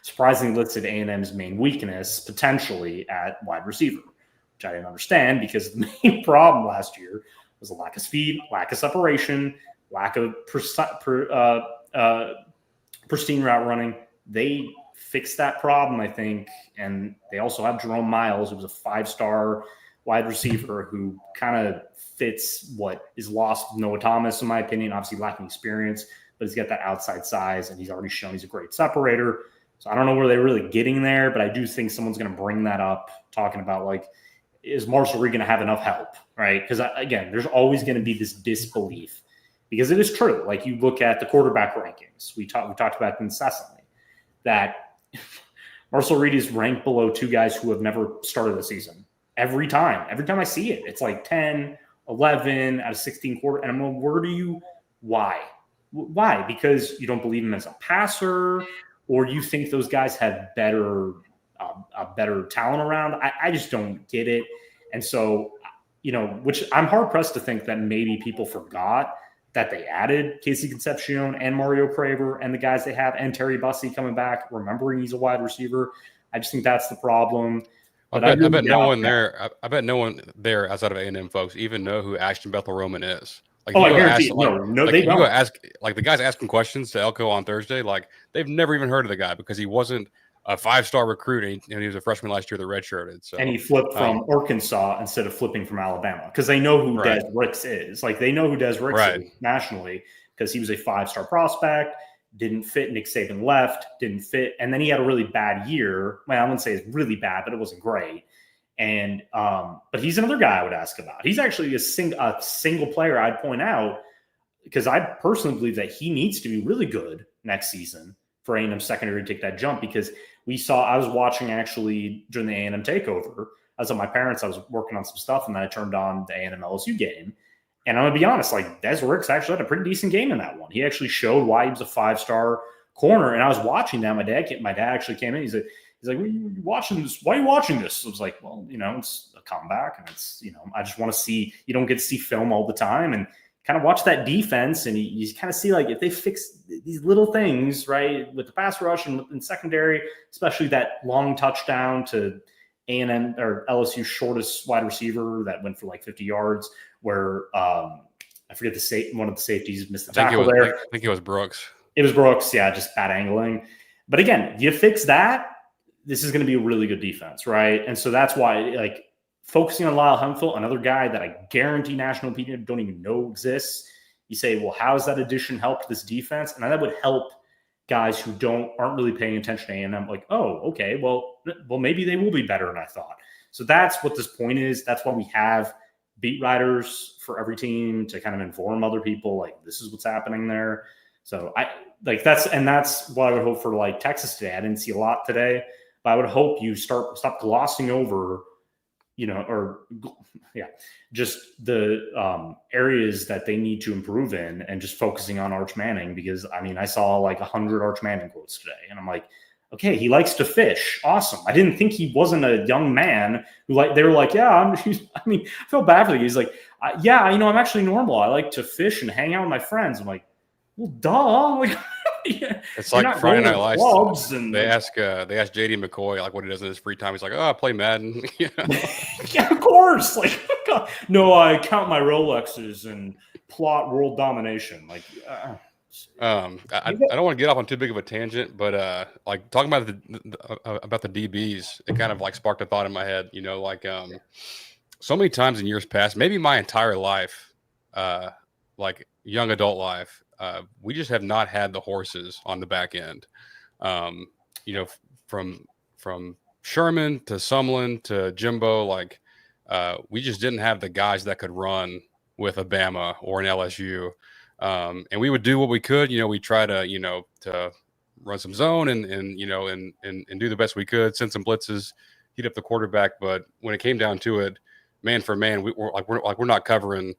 surprisingly listed A&M's main weakness potentially at wide receiver, which I didn't understand because the main problem last year was a lack of speed, lack of separation, lack of pristine route running. They fixed that problem, I think, and they also have Jerome Miles, who was a 5-star wide receiver who kind of fits what is lost with Noah Thomas, in my opinion, obviously lacking experience, but he's got that outside size, and he's already shown he's a great separator. So I don't know where they're really getting there, but I do think someone's going to bring that up, talking about, like, is Marshall Reed going to have enough help, right? Because, again, there's always going to be this disbelief, because it is true. Like, you look at the quarterback rankings. We talked about them incessantly, that Marshall Reed is ranked below 2 guys who have never started the season. Every time I see it, it's like 10, 11 out of 16 quarter. And I'm like, why? Because you don't believe him as a passer, or you think those guys have better talent around? I just don't get it. And so, which I'm hard pressed to think that maybe people forgot that they added Casey Concepcion and Mario Craver and the guys they have, and Terry Bussey coming back, remembering he's a wide receiver. I just think that's the problem. But I bet no one there. I bet no one there outside of A&M folks even know who Ashton Bethel-Roman is. Like, I guarantee they don't. You go ask, like, the guys asking questions to Elko on Thursday, like, they've never even heard of the guy because he wasn't a 5-star recruit, and he was a freshman last year that redshirted. So, and he flipped from Arkansas instead of flipping from Alabama, because they know who Des Ricks is. Like, they know who Des Ricks is nationally, because he was a 5-star prospect, didn't fit. Nick Saban left, didn't fit. And then he had a really bad year. Well, I wouldn't say it's really bad, but it wasn't great. And but he's another guy I would ask about. He's actually a single player I'd point out, because I personally believe that he needs to be really good next season for A&M secondary to take that jump, because I was watching actually during the A&M takeover. I was at my parents', I was working on some stuff, and then I turned on the A&M LSU game. And I'm going to be honest, like, Des Ricks actually had a pretty decent game in that one. He actually showed why he was a 5-star corner. And I was watching that. My dad actually came in. He's like, why are you watching this? Why are you watching this? I was like, well, it's a comeback, and it's, I just want to see, you don't get to see film all the time, and kind of watch that defense, and you kind of see, like, if they fix these little things, right, with the pass rush and secondary, especially that long touchdown to A&M or LSU's shortest wide receiver that went for like 50 yards, where I forget one of the safeties missed the tackle there. I think it was Brooks. It was Brooks, yeah, just bad angling. But again, you fix that, this is going to be a really good defense, right? And so that's why, like, focusing on Lyle Hemphill, another guy that I guarantee national media don't even know exists. You say, well, how has that addition helped this defense? And that would help guys who aren't really paying attention to A&M. Like, oh, okay, well, maybe they will be better than I thought. So that's what this point is. That's why we have beat writers for every team to kind of inform other people, like, this is what's happening there. So that's what I would hope for, like, Texas today. I didn't see a lot today, but I would hope you stop glossing over, just the areas that they need to improve in, and just focusing on Arch Manning, because I saw like 100 Arch Manning quotes today, and I'm like, okay, he likes to fish. Awesome. I didn't think he wasn't a young man who, like, they were like, yeah, I felt bad for the guy. He's like, I'm actually normal. I like to fish and hang out with my friends. I'm like, well, duh. Like, it's like Friday Night Lights. They ask JD McCoy, like, what he does in his free time. He's like, oh, I play Madden. Yeah, of course. Like, no, I count my Rolexes and plot world domination. Like, I don't want to get off on too big of a tangent, but like, talking about the DBs, it kind of like sparked a thought in my head. So many times in years past, maybe my entire life, like young adult life, we just have not had the horses on the back end. From Sherman to Sumlin to Jimbo, like we just didn't have the guys that could run with a Bama or an LSU. And we would do what we could. We try to, to run some zone and do the best we could, send some blitzes, heat up the quarterback. But when it came down to it, man for man, we're not covering,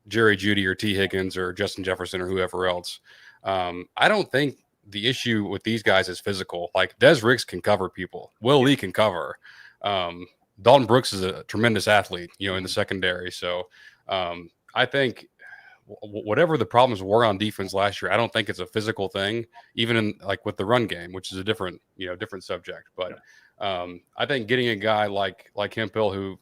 Jerry Jeudy or T. Higgins or Justin Jefferson or whoever else. I don't think the issue with these guys is physical. Like Des Riggs can cover people. Will Lee can cover. Dalton Brooks is a tremendous athlete, in the secondary. So I think whatever the problems were on defense last year, I don't think it's a physical thing, even in like with the run game, which is a different subject. But I think getting a guy like Hemphill who,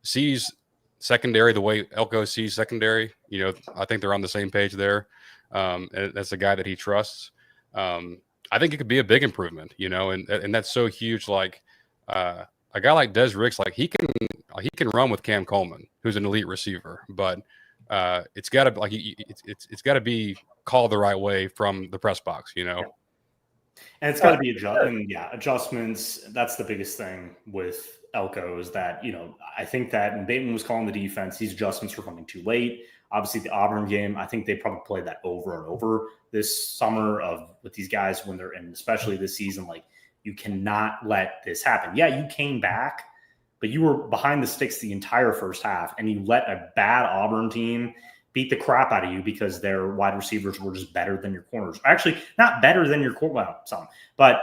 sees secondary the way Elko sees secondary, I think they're on the same page there. And that's a guy that he trusts. I think it could be a big improvement, and that's so huge. Like a guy like Des Riggs, like he can run with Cam Coleman, who's an elite receiver, but it's got to it's got to be called the right way from the press box, Yeah. And it's got to be adjustments. That's the biggest thing with Elko is that, I think that when Bateman was calling the defense, these adjustments were coming too late. Obviously, the Auburn game, I think they probably played that over and over this summer with these guys when they're in, especially this season. Like, you cannot let this happen. Yeah, you came back, but you were behind the sticks the entire first half, and you let a bad Auburn team beat the crap out of you because their wide receivers were just better than your corners. Actually, not better than your some, but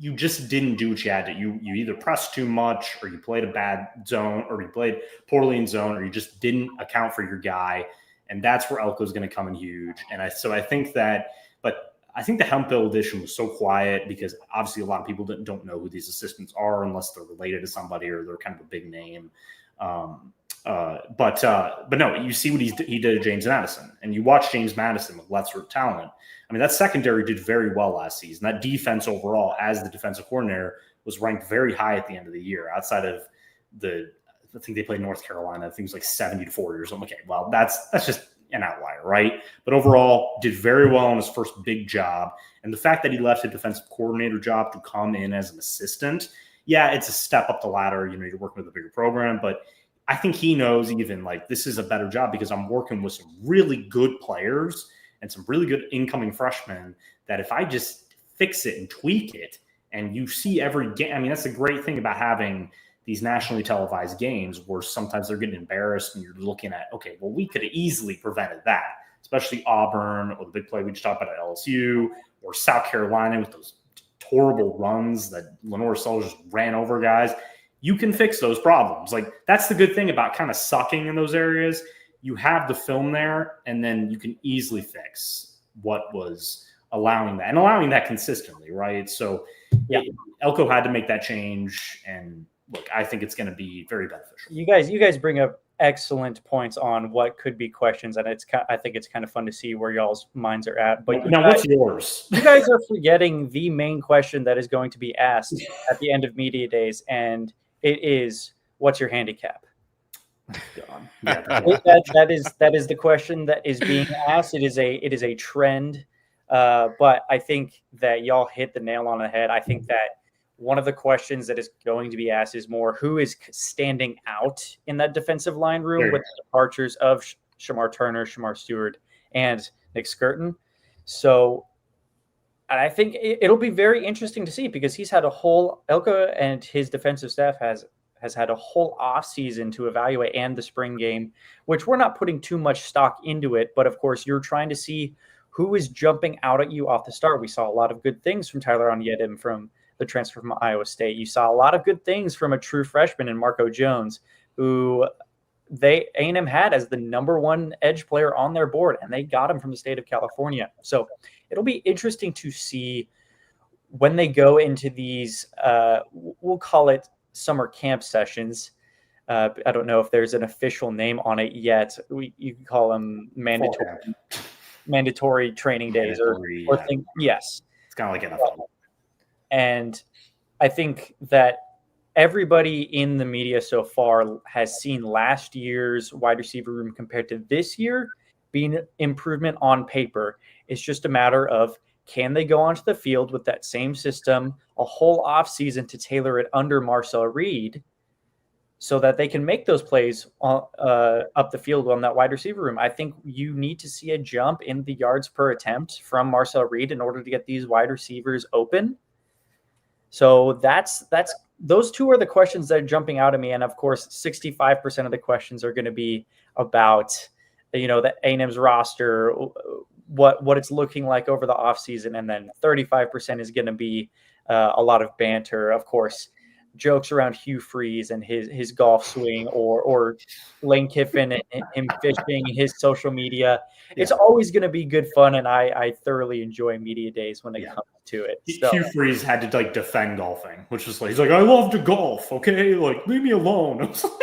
you just didn't do what you had to. You either pressed too much, or you played a bad zone, or you played poorly in zone, or you just didn't account for your guy. And that's where Elko is going to come in huge. And I think the Hemphill edition was so quiet because obviously a lot of people don't know who these assistants are unless they're related to somebody or they're kind of a big name. But no, you see what he did to James Madison, and you watch James Madison with lesser talent. I mean, that secondary did very well last season. That defense overall, as the defensive coordinator, was ranked very high at the end of the year. Outside of I think they played North Carolina. I think it was like 70 to 40 or something. Okay, well, that's just an outlier, right? But overall, did very well on his first big job. And the fact that he left a defensive coordinator job to come in as an assistant, yeah, it's a step up the ladder. You're working with a bigger program, but I think he knows even like this is a better job because I'm working with some really good players and some really good incoming freshmen that if I just fix it and tweak it and you see every game, I mean, that's the great thing about having these nationally televised games where sometimes they're getting embarrassed and you're looking at, okay, well, we could have easily prevented that, especially Auburn or the big play we just talked about at LSU or South Carolina with those horrible runs that Lenore Sullivan just ran over guys. You can fix those problems. Like, that's the good thing about kind of sucking in those areas. You have the film there, and then you can easily fix what was allowing that and allowing that consistently, right? So Elko had to make that change, and look, I think it's going to be very beneficial. You guys bring up excellent points on what could be questions, and I think it's kind of fun to see where y'all's minds are at. But now, what's yours? You guys are forgetting the main question that is going to be asked at the end of media days, and it is, what's your handicap? That is the question that is being asked. It is a trend, but I think that y'all hit the nail on the head. I think that one of the questions that is going to be asked is more who is standing out in that defensive line room with the departures of Shamar Turner, Shamar Stewart, and Nick Skirton. So I think it'll be very interesting to see because he's had a whole Elko and his defensive staff has had a whole off season to evaluate and the spring game, which we're not putting too much stock into it. But of course, you're trying to see who is jumping out at you off the start. We saw a lot of good things from Tamarion Watkins from the transfer from Iowa State. You saw a lot of good things from a true freshman in Marco Jones, who A&M had as the number one edge player on their board, and they got him from the state of California. So it'll be interesting to see when they go into these, we'll call it summer camp sessions. I don't know if there's an official name on it yet. You can call them mandatory training days or things. Yes. It's kind of like NFL. And I think that everybody in the media so far has seen last year's wide receiver room compared to this year being improvement on paper. It's just a matter of, can they go onto the field with that same system a whole offseason to tailor it under Marcel Reed so that they can make those plays up the field on that wide receiver room? I think you need to see a jump in the yards per attempt from Marcel Reed in order to get these wide receivers open. So that's those two are the questions that are jumping out at me. And of course, 65% of the questions are going to be about, the A&M's roster, what it's looking like over the offseason. And then 35% is going to be a lot of banter, of course, jokes around Hugh Freeze and his golf swing, or Lane Kiffin and him fishing, his social media. Yeah. It's always going to be good fun, and I thoroughly enjoy media days when it comes to it. So. Hugh Freeze had to defend golfing, which was he's like, I love to golf, okay, leave me alone. I was like,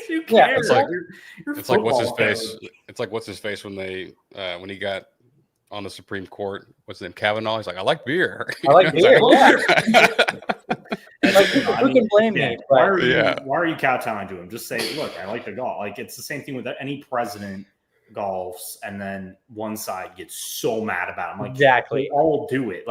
you care. It's like what's his face? It's like what's his face when they when he got on the Supreme Court? What's his name? Kavanaugh. He's like, I like beer. I like beer. Who can blame me? Why are you kowtowing to him? Just say, look, I like to golf. It's the same thing with any president golfs, and then one side gets so mad about him. Exactly. We all do it.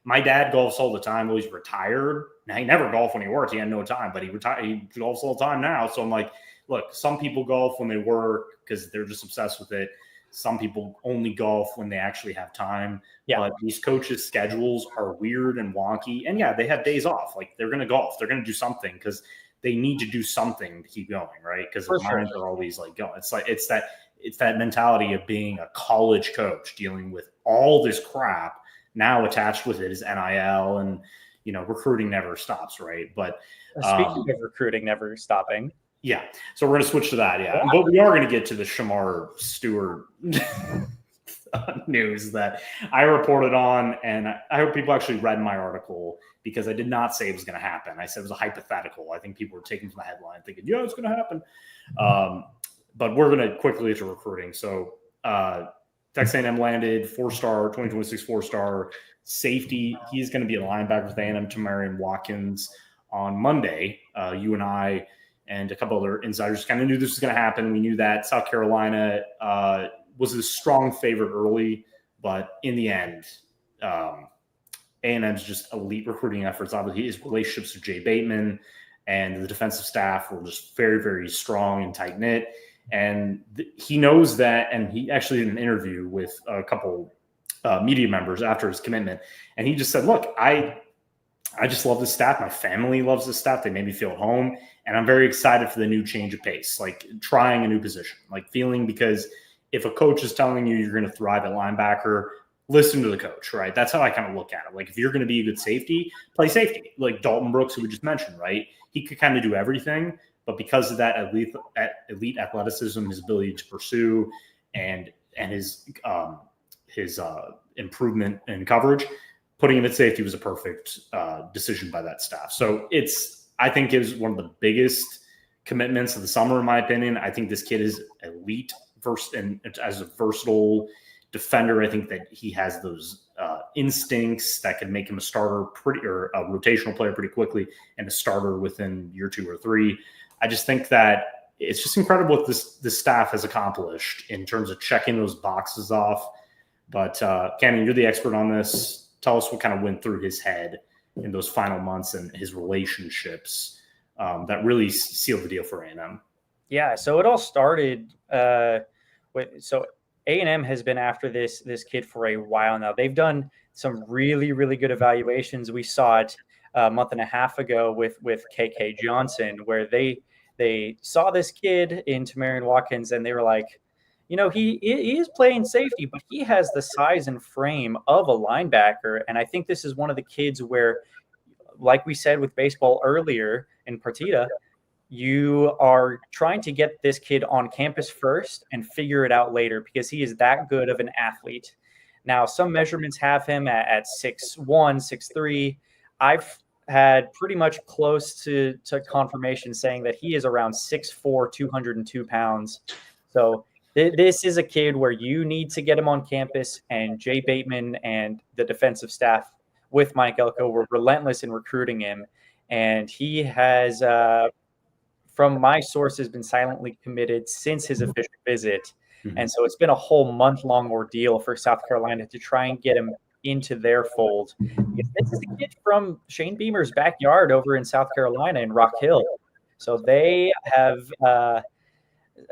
My dad golfs all the time. Well, he's retired. Now, he never golfed when he worked. He had no time, but he golfs all the time now. So I'm like, look, some people golf when they work because they're just obsessed with it. Some people only golf when they actually have time. Yeah. But these coaches' schedules are weird and wonky. And they have days off. They're going to golf. They're going to do something because they need to do something to keep going, right? Because their minds are always going. It's that mentality of being a college coach dealing with all this crap. Now attached with it is NIL, and recruiting never stops, right? But speaking of recruiting never stopping. Yeah. So we're going to switch to that. Yeah. But we are going to get to the Shamar Stewart news that I reported on. And I hope people actually read my article, because I did not say it was going to happen. I said it was a hypothetical. I think people were taking from the headline thinking, it's going to happen. But we're going to quickly get to recruiting. So Texas A&M landed 4-star, 2026 4-star safety. He's going to be a linebacker with A&M, Tamarion Watkins, on Monday. You and I and a couple other insiders kind of knew this was going to happen. We knew that South Carolina was a strong favorite early, but in the end, A&M's just elite recruiting efforts. Obviously, his relationships with Jay Bateman and the defensive staff were just very, very strong and tight-knit. And he knows that, and he actually did an interview with a couple media members after his commitment, and he just said, look, I just love this staff. My family loves this staff. They made me feel at home. And I'm very excited for the new change of pace, trying a new position, feeling, because if a coach is telling you you're going to thrive at linebacker, listen to the coach, right? That's how I kind of look at it. If you're going to be a good safety, play safety. Dalton Brooks, who we just mentioned, right? He could kind of do everything, but because of that elite athleticism, his ability to pursue, and his improvement in coverage, putting him at safety was a perfect decision by that staff. So I think it was one of the biggest commitments of the summer, in my opinion. I think this kid is elite and as a versatile defender. I think that he has those instincts that can make him a starter or a rotational player pretty quickly, and a starter within year 2 or 3. I just think that it's just incredible what this staff has accomplished in terms of checking those boxes off. But Cannon, you're the expert on this. Tell us what kind of went through his head in those final months and his relationships that really sealed the deal for A&M. Yeah, so it all started so A&M has been after this kid for a while now. They've done some really, really good evaluations. We saw it a month and a half ago with KK Johnson, where they saw this kid in Tamarion Watkins, and they were like, he is playing safety, but he has the size and frame of a linebacker. And I think this is one of the kids where, like we said with baseball earlier in Partita, you are trying to get this kid on campus first and figure it out later, because he is that good of an athlete. Now, some measurements have him at 6'1", 6'3". I've had pretty much close to confirmation saying that he is around 6'4", 202 pounds. So this is a kid where you need to get him on campus, and Jay Bateman and the defensive staff with Mike Elko were relentless in recruiting him. And he has, from my sources, been silently committed since his official visit. Mm-hmm. And so it's been a whole month-long ordeal for South Carolina to try and get him into their fold. This is a kid from Shane Beamer's backyard over in South Carolina in Rock Hill. So they have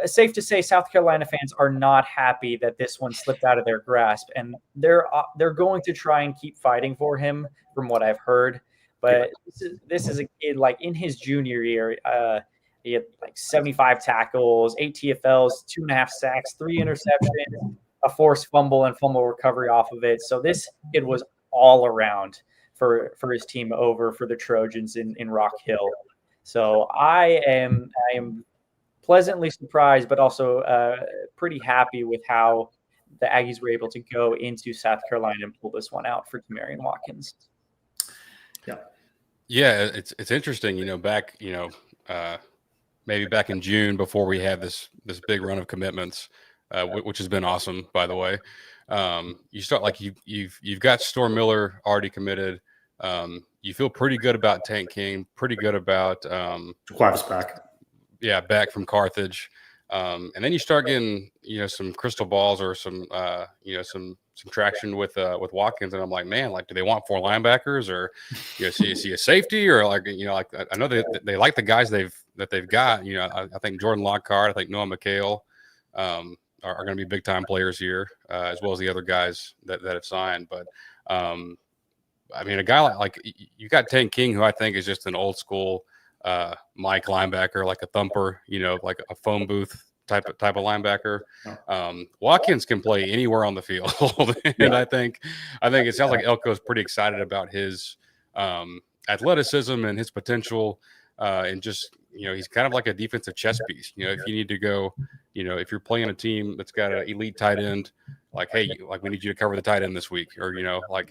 safe to say South Carolina fans are not happy that this one slipped out of their grasp, and they're going to try and keep fighting for him from what I've heard. But this is a kid like in his junior year, he had like 75 tackles, 8 TFLs, 2.5 sacks, 3 interceptions, a forced fumble and fumble recovery off of it. So this kid was all around for his team over for the Trojans in Rock Hill. So I am pleasantly surprised, but also pretty happy with how the Aggies were able to go into South Carolina and pull this one out for Tamarion Watkins. Yeah, it's interesting. Back maybe back in June before we had this big run of commitments, which has been awesome, by the way. You start like you've got Storm Miller already committed. You feel pretty good about Tank King, pretty good about Clive's back. Yeah, back from Carthage. And then you start getting, some crystal balls or some traction with Watkins. And I'm like, man, like, do they want 4 linebackers or, see a safety or like, I know they like the guys they've got, I think Jordan Lockhart, I think Noah McHale, are going to be big time players here, as well as the other guys that have signed. But, I mean, a guy like you got Tank King, who I think is just an old school, Mike linebacker, like a thumper, like a phone booth type of linebacker. Watkins can play anywhere on the field. And I think it sounds like Elko is pretty excited about his athleticism and his potential, and just, he's kind of like a defensive chess piece. If you need to go, if you're playing a team that's got an elite tight end, like, hey, like we need you to cover the tight end this week, or, if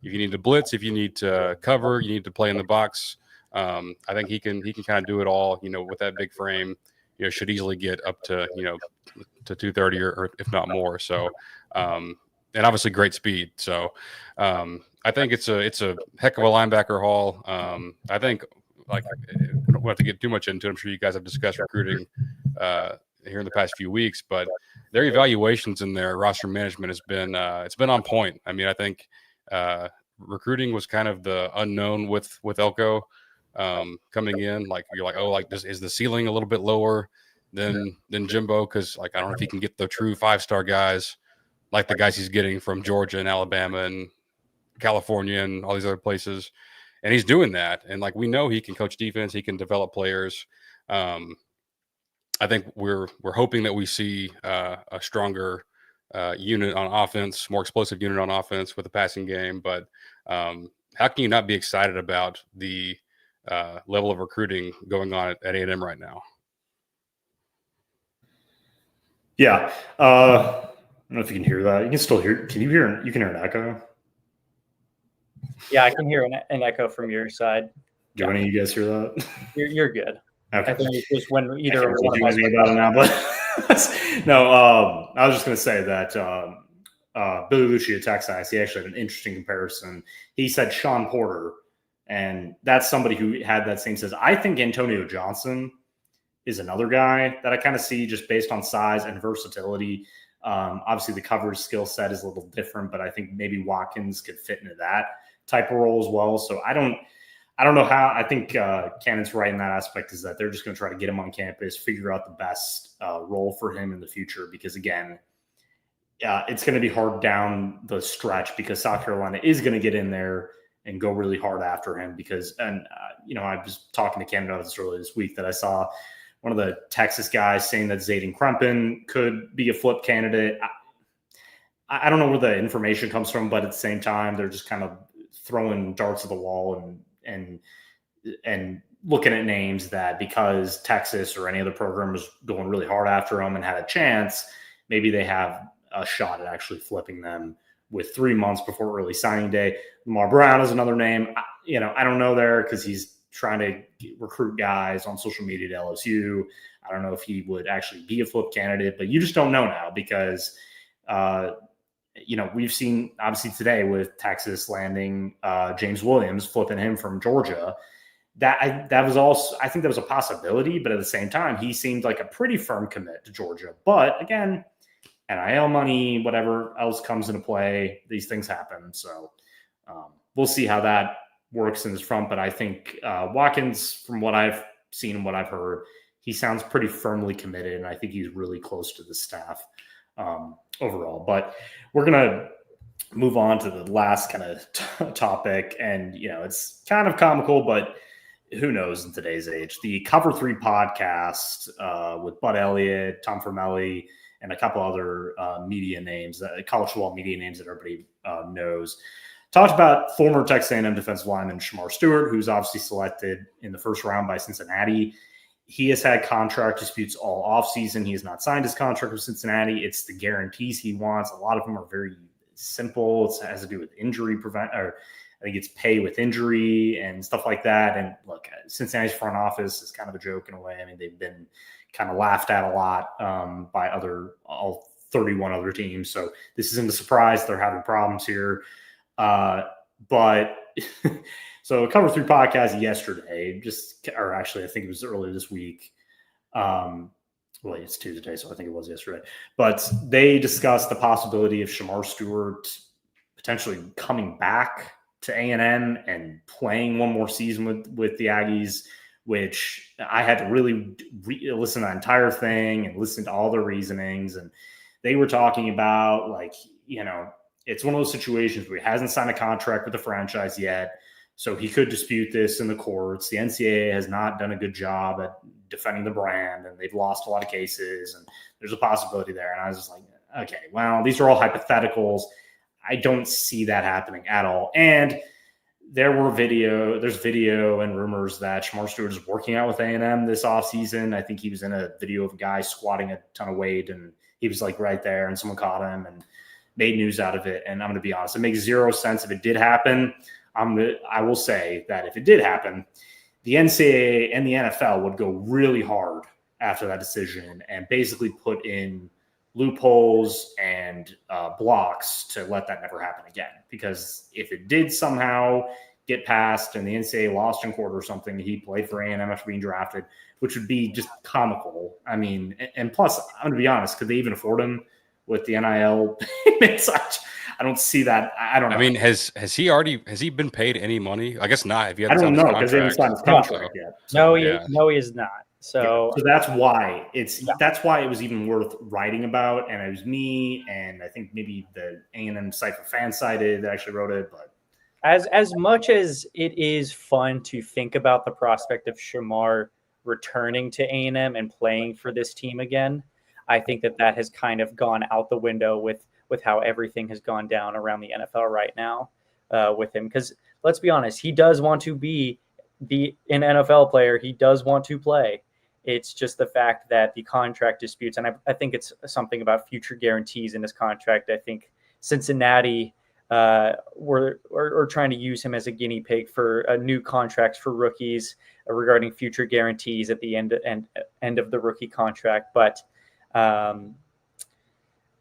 you need to blitz, if you need to cover, you need to play in the box. I think he can kind of do it all, with that big frame, should easily get up to, to 230 or if not more. So, and obviously great speed. So, I think it's a heck of a linebacker haul. I think we don't have to get too much into it. I'm sure you guys have discussed recruiting, here in the past few weeks, but their evaluations and their roster management has been, it's been on point. I mean, I think, recruiting was kind of the unknown with Elko. Coming in, like you're like, oh, like is the ceiling a little bit lower than Jimbo? Because like I don't know if he can get the true 5-star guys like the guys he's getting from Georgia and Alabama and California and all these other places, and he's doing that. And like we know he can coach defense, he can develop players. I think we're hoping that we see a stronger unit on offense, more explosive unit on offense with the passing game. But how can you not be excited about the level of recruiting going on at A&M right now? Yeah. I don't know if you can hear that. You can still hear. Can you hear? You can hear an echo. Yeah, I can hear an echo from your side. Do any of you guys hear that? You're good. Okay. I think it's just when either one of us about it now, but no. I was just going to say that Billy Luchi at Texas, he actually had an interesting comparison. He said Sean Porter. And that's somebody who had that same says. I think Antonio Johnson is another guy that I kind of see just based on size and versatility. Obviously, the coverage skill set is a little different, but I think maybe Watkins could fit into that type of role as well. So I don't know how. I think Cannon's right in that aspect is that they're just going to try to get him on campus, figure out the best role for him in the future. Because again, it's going to be hard down the stretch because South Carolina is going to get in there and go really hard after him because, I was talking to Canada about this earlier this week that I saw one of the Texas guys saying that Zayden Krempin could be a flip candidate. I don't know where the information comes from, but at the same time, they're just kind of throwing darts at the wall and looking at names that because Texas or any other program is going really hard after them and had a chance, maybe they have a shot at actually flipping them with 3 months before early signing day. Lamar Brown is another name. I don't know there because he's trying to recruit guys on social media to LSU. I don't know if he would actually be a flip candidate, but you just don't know now because, we've seen obviously today with Texas landing James Williams, flipping him from Georgia. That was also, I think that was a possibility, but at the same time, he seemed like a pretty firm commit to Georgia. But again, NIL money, whatever else comes into play, these things happen. So we'll see how that works in this front. But I think Watkins, from what I've seen and what I've heard, he sounds pretty firmly committed, and I think he's really close to the staff overall. But we're going to move on to the last kind of topic. And, it's kind of comical, but who knows in today's age. The Cover 3 podcast with Bud Elliott, Tom Formelli, and a couple other media names, college football media names that everybody knows, talked about former Texas A&M defensive lineman Shamar Stewart, who's obviously selected in the first round by Cincinnati. He has had contract disputes all offseason. He has not signed his contract with Cincinnati. It's the guarantees he wants. A lot of them are very simple. It has to do with injury I think it's pay with injury and stuff like that. And look, Cincinnati's front office is kind of a joke in a way. I mean, they've been kind of laughed at a lot by all 31 other teams. So this isn't a surprise. They're having problems here. But so Cover 3 podcast yesterday, or actually, I think it was earlier this week. Well, it's Tuesday, so I think it was yesterday. But they discussed the possibility of Shamar Stewart potentially coming back to A&M and playing one more season with the Aggies, which I had to really listen to the entire thing and listen to all the reasonings. And they were talking about, it's one of those situations where he hasn't signed a contract with the franchise yet, so he could dispute this in the courts. The NCAA has not done a good job at defending the brand, and they've lost a lot of cases, and there's a possibility there. And I was just like, okay, well, these are all hypotheticals. I don't see that happening at all. And there's video and rumors that Shamar Stewart is working out with A&M this offseason. I think he was in a video of a guy squatting a ton of weight, and he was like right there, and someone caught him and made news out of it. And I'm going to be honest, it makes zero sense if it did happen. I will say that if it did happen, the NCAA and the NFL would go really hard after that decision and basically put in loopholes and blocks to let that never happen again. Because if it did somehow get passed and the NCAA lost in court or something, he played for A&M after being drafted, which would be just comical. I mean, and plus, I'm going to be honest, could they even afford him with the NIL payments? I don't see that. I don't know. I mean, has he been paid any money? I guess not. If you I don't know, because they haven't signed his contract yet. So, no, he is not. So that's why that's why it was even worth writing about. And it was me, and I think maybe the A&M site for Fansided that actually wrote it. But as much as it is fun to think about the prospect of Shamar returning to A&M and playing for this team again, I think that has kind of gone out the window with how everything has gone down around the NFL right now with him. Because let's be honest, he does want to be an NFL player. He does want to play. It's just the fact that the contract disputes, and I think it's something about future guarantees in his contract. I think Cincinnati were trying to use him as a guinea pig for new contracts for rookies regarding future guarantees at the end of the rookie contract. But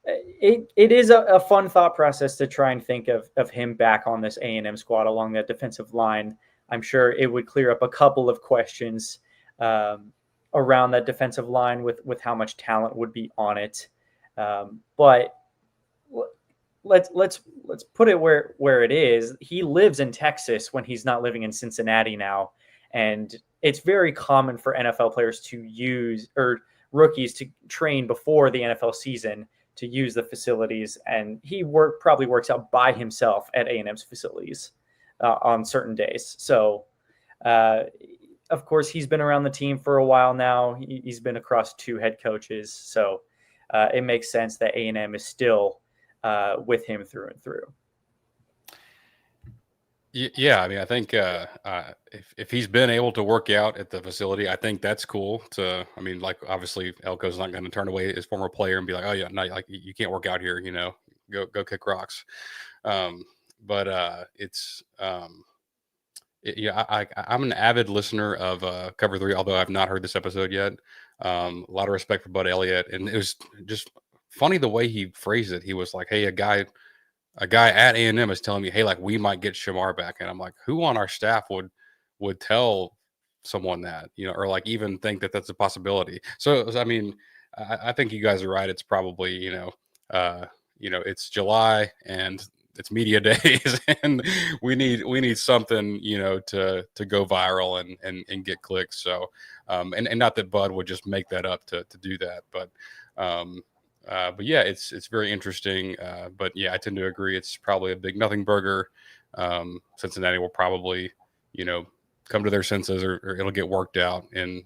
it is a fun thought process to try and think of him back on this A&M squad along that defensive line. I'm sure it would clear up a couple of questions around that defensive line with how much talent would be on it. But let's put it where it is. He lives in Texas when he's not living in Cincinnati now. And it's very common for NFL players to use, or rookies to train before the NFL season to use the facilities. And he probably works out by himself at A&M's facilities on certain days. So, of course, he's been around the team for a while now. He's been across 2 head coaches. So it makes sense that A&M is still with him through and through. Yeah, I mean, I think if he's been able to work out at the facility, I think that's cool. Like obviously Elko's not going to turn away his former player and be like, oh yeah, no, like you can't work out here, go kick rocks. I'm an avid listener of Cover 3, although I've not heard this episode yet. A lot of respect for Bud Elliott, and it was just funny the way he phrased it. He was like, hey, a guy at A&M is telling me, hey, like we might get Shamar back. And I'm like, who on our staff would tell someone that, or like even think that that's a possibility. So I mean, I think you guys are right. It's probably, it's July and it's media days, and we need something, to go viral and get clicks. So, and not that Bud would just make that up to do that, but yeah, it's very interesting. But yeah, I tend to agree. It's probably a big nothing burger. Cincinnati will probably, come to their senses, or it'll get worked out in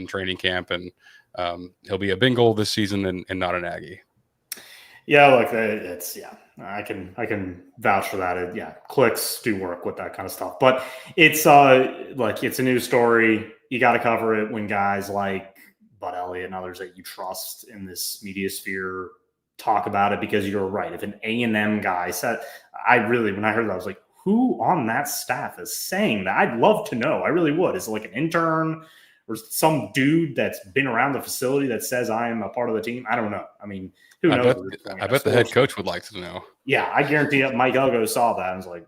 training camp, and he'll be a Bengal this season and not an Aggie. Yeah, I can vouch for that. Clicks do work with that kind of stuff, but it's it's a news story. You got to cover it when guys like Bud Elliott and others that you trust in this media sphere talk about it, because you're right. If an A&M guy said, when I heard that, I was like, who on that staff is saying that? I'd love to know. I really would. Is it like an intern or some dude that's been around the facility that says I am a part of the team? I don't know. I mean, who knows? I bet the head coach would like to know. Yeah, I guarantee that Mike Elko saw that and was like,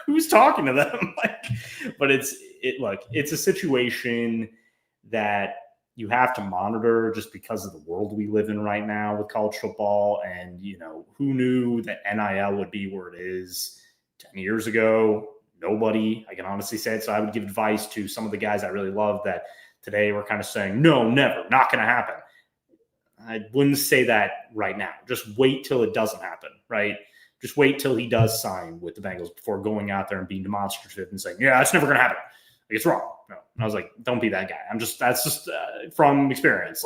who's talking to them? But it's a situation that you have to monitor just because of the world we live in right now with college football. And, who knew that NIL would be where it is 10 years ago? Nobody. I can honestly say it. So I would give advice to some of the guys I really love that today were kind of saying, no, never, not going to happen. I wouldn't say that right now. Just wait till it doesn't happen, right? Just wait till he does sign with the Bengals before going out there and being demonstrative and saying, yeah, it's never going to happen. It's wrong. No. And I was like, don't be that guy. That's just from experience.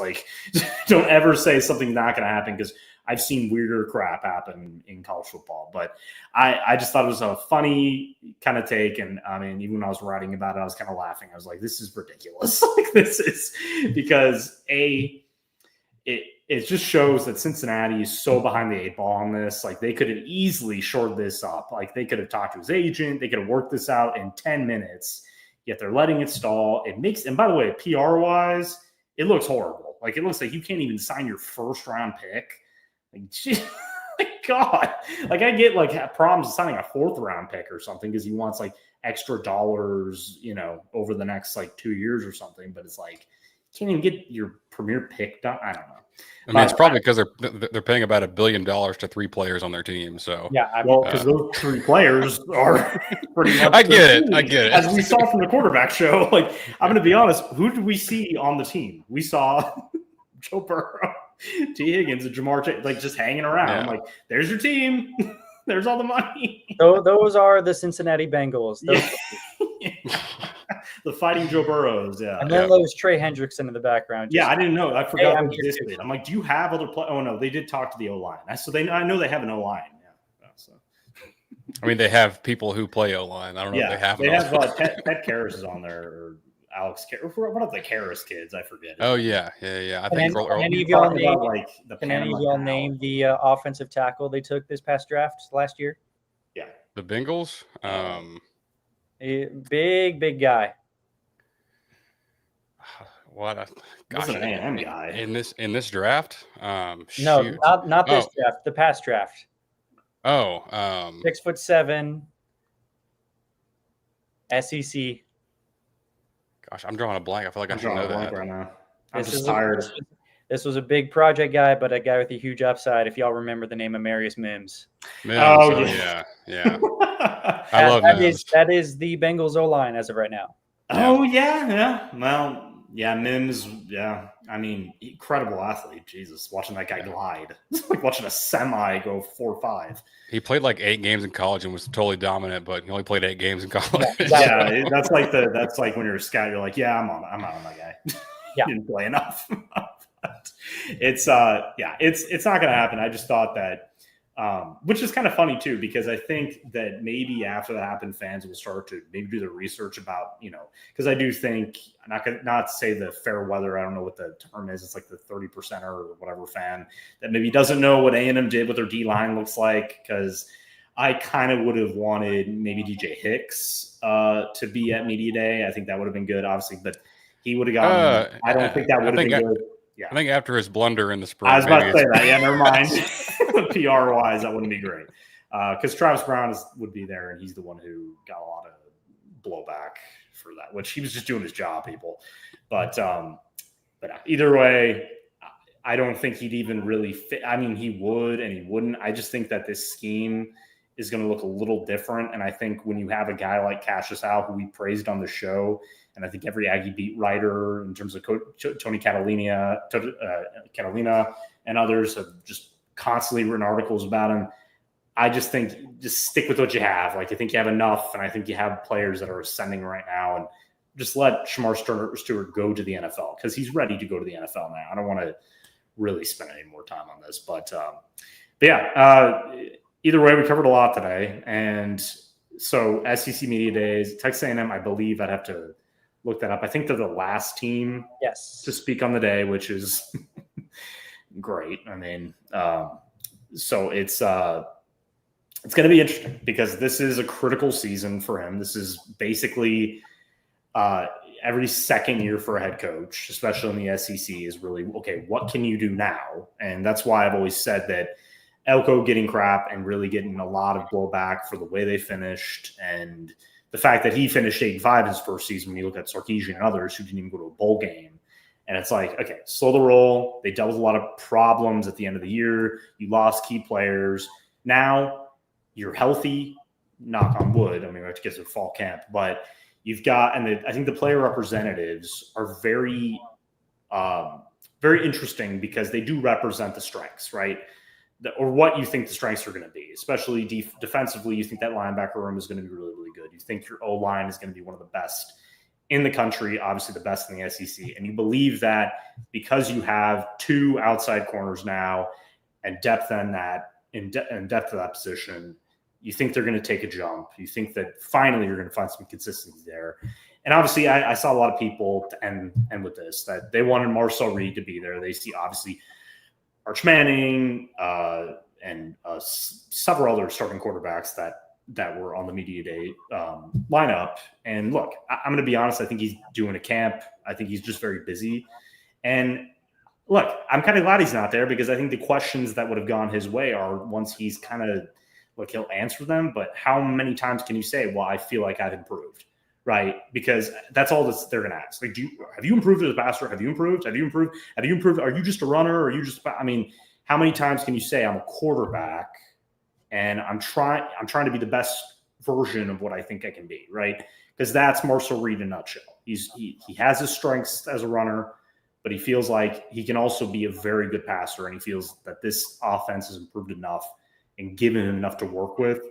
Don't ever say something's not going to happen, because I've seen weirder crap happen in college football. But I just thought it was a funny kind of take. And I mean, even when I was writing about it, I was kind of laughing. I was like, this is ridiculous. This is because it just shows that Cincinnati is so behind the eight ball on this. They could have easily shored this up. They could have talked to his agent. They could have worked this out in 10 minutes. Yet they're letting it stall. And by the way, PR wise, it looks horrible. It looks like you can't even sign your first round pick. God, I get problems signing a fourth round pick or something because he wants extra dollars, over the next 2 years or something. But it's can't even get your premier pick done. I don't know. I mean, it's probably because they're paying about $1 billion to 3 players on their team. So because those 3 players are pretty much. I get it. As we saw from the quarterback show, I'm going to be honest. Who did we see on the team? We saw Joe Burrow, T. Higgins, and Jamar Chase, just hanging around. Yeah. There's your team. There's all the money. Those are the Cincinnati Bengals. The fighting Joe Burrows, yeah. And then there's Trey Hendrickson in the background. I didn't know. I forgot they existed. I'm like, do you have other players? Oh, no, they did talk to the O-line. I know they have an O-line. Yeah. So. I mean, they have people who play O-line. I don't know if they have. They have Ted Karras is on there, or Alex Karras. What are the Karras kids? I forget. Oh, yeah. I think any of y'all name the offensive tackle they took this past draft last year? Yeah. The Bengals? A big guy. What a gosh, an A&M guy in this draft? No, not this draft. The past draft. 6'7", SEC. Gosh, I'm drawing a blank. I feel like I should know that right now. I'm just tired. This was a big project guy, but a guy with a huge upside. If y'all remember the name Amarius Mims. Yeah. I love Mims. That is the Bengals O-line as of right now. Oh, yeah. Well, yeah, Mims, yeah. I mean, incredible athlete. Jesus, watching that guy glide. It's like watching a semi go 4.5. He played 8 games in college and was totally dominant, but he only played 8 games in college. Yeah, that's like when you're a scout, you're like, yeah, I'm out on that guy. Yeah. He didn't play enough. It's not going to happen. I just thought that, which is kind of funny too, because I think that maybe after that happened, fans will start to maybe do the research about, because I do think, not to say the fair weather, I don't know what the term is. It's the 30% or whatever fan that maybe doesn't know what A&M did, what their D-line looks like. Because I kind of would have wanted maybe DJ Hicks to be at Media Day. I think that would have been good, obviously, but he would have gotten, I don't think that would have been good. Yeah. I think after his blunder in the spring. I was about to say that. Yeah, never mind. PR-wise, that wouldn't be great. Because Travis Brown would be there, and he's the one who got a lot of blowback for that, which he was just doing his job, people. But either way, I don't think he'd even really fit. I mean, he would and he wouldn't. I just think that this scheme is going to look a little different. And I think when you have a guy like Cassius Al, who we praised on the show, and I think every Aggie beat writer in terms of Tony Catalina and others have just constantly written articles about him. I just think just stick with what you have. Like, I think you have enough, and I think you have players that are ascending right now, and just let Shamar Stewart go to the NFL because he's ready to go to the NFL now. I don't want to really spend any more time on this, but either way, we covered a lot today. And so SEC Media Days, Texas A&M, I believe I'd have to look that up. I think they're the last team to speak on the day, which is great. I mean, so it's going to be interesting because this is a critical season for him. This is basically every second year for a head coach, especially in the SEC, is really, okay, what can you do now? And that's why I've always said that Elko getting crap and really getting a lot of blowback for the way they finished, and the fact that he finished 8-5 his first season when you look at Sarkisian and others who didn't even go to a bowl game. And it's like, okay, slow the roll. They dealt with a lot of problems at the end of the year. You lost key players. Now you're healthy, knock on wood. I mean, we have to get to fall camp, but you've got, and I think the player representatives are very, very interesting because they do represent the strengths, right? Or what you think the strengths are going to be, especially defensively. You think that linebacker room is going to be really, really good. You think your O-line is going to be one of the best in the country, obviously the best in the SEC. And you believe that because you have two outside corners now and depth in depth of that position, you think they're going to take a jump. You think that finally you're going to find some consistency there. And obviously I saw a lot of people to end with this, that they wanted Marcel Reed to be there. They see obviously Arch Manning and several other starting quarterbacks that were on the media day lineup. And look, I'm going to be honest. I think he's doing a camp. I think he's just very busy. And look, I'm kind of glad he's not there because I think the questions that would have gone his way are once he's kind of, look, he'll answer them. But how many times can you say, well, I feel like I've improved? Right? Because that's all they're going to ask. Like, have you improved as a passer? Have you improved? Have you improved? Have you improved? Are you just a runner? Or are you just, I mean, how many times can you say I'm a quarterback and I'm trying to be the best version of what I think I can be, right? Because that's Marcel Reed in a nutshell. He has his strengths as a runner, but he feels like he can also be a very good passer, and he feels that this offense has improved enough and given him enough to work with.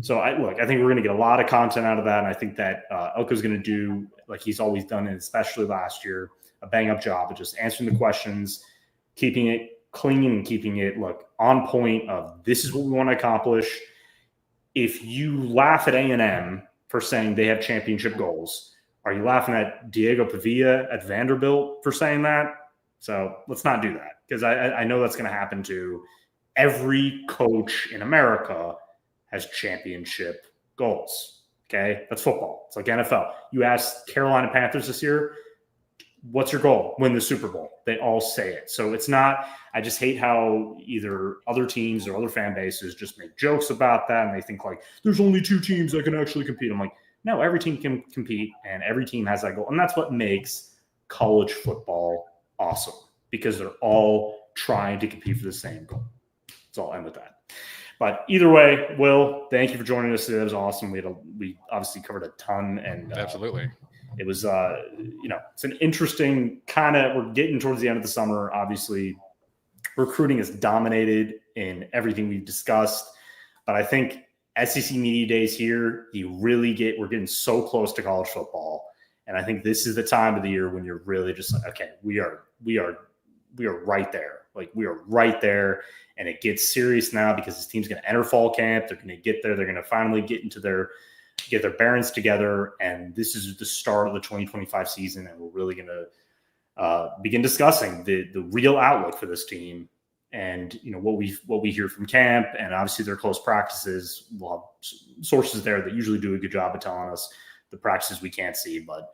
So I think we're going to get a lot of content out of that. And I think that Elko's going to do, like he's always done, and especially last year, a bang-up job of just answering the questions, keeping it clean and keeping it, on point of this is what we want to accomplish. If you laugh at A&M for saying they have championship goals, are you laughing at Diego Pavia at Vanderbilt for saying that? So let's not do that, because I know that's going to happen to every coach in America. Has championship goals. Okay. That's football. It's like NFL. You ask Carolina Panthers this year, what's your goal? Win the Super Bowl. They all say it. So it's not, I just hate how either other teams or other fan bases just make jokes about that. And they think like, there's only two teams that can actually compete. I'm like, no, every team can compete and every team has that goal. And that's what makes college football awesome, because they're all trying to compete for the same goal. So I'll end with that. But either way, Will, thank you for joining us today. It was awesome. We obviously covered a ton, and absolutely, it was it's an interesting kind of. We're getting towards the end of the summer. Obviously, recruiting is dominated in everything we've discussed, but I think SEC Media Days here, we're getting so close to college football, and I think this is the time of the year when you're really just like, okay, we are right there. Like, we are right there, and it gets serious now because this team's going to enter fall camp. They're going to get there. They're going to finally get their bearings together, and this is the start of the 2025 season, and we're really going to begin discussing the real outlook for this team, and what we hear from camp, and obviously their close practices. We'll have sources there that usually do a good job of telling us the practices we can't see, but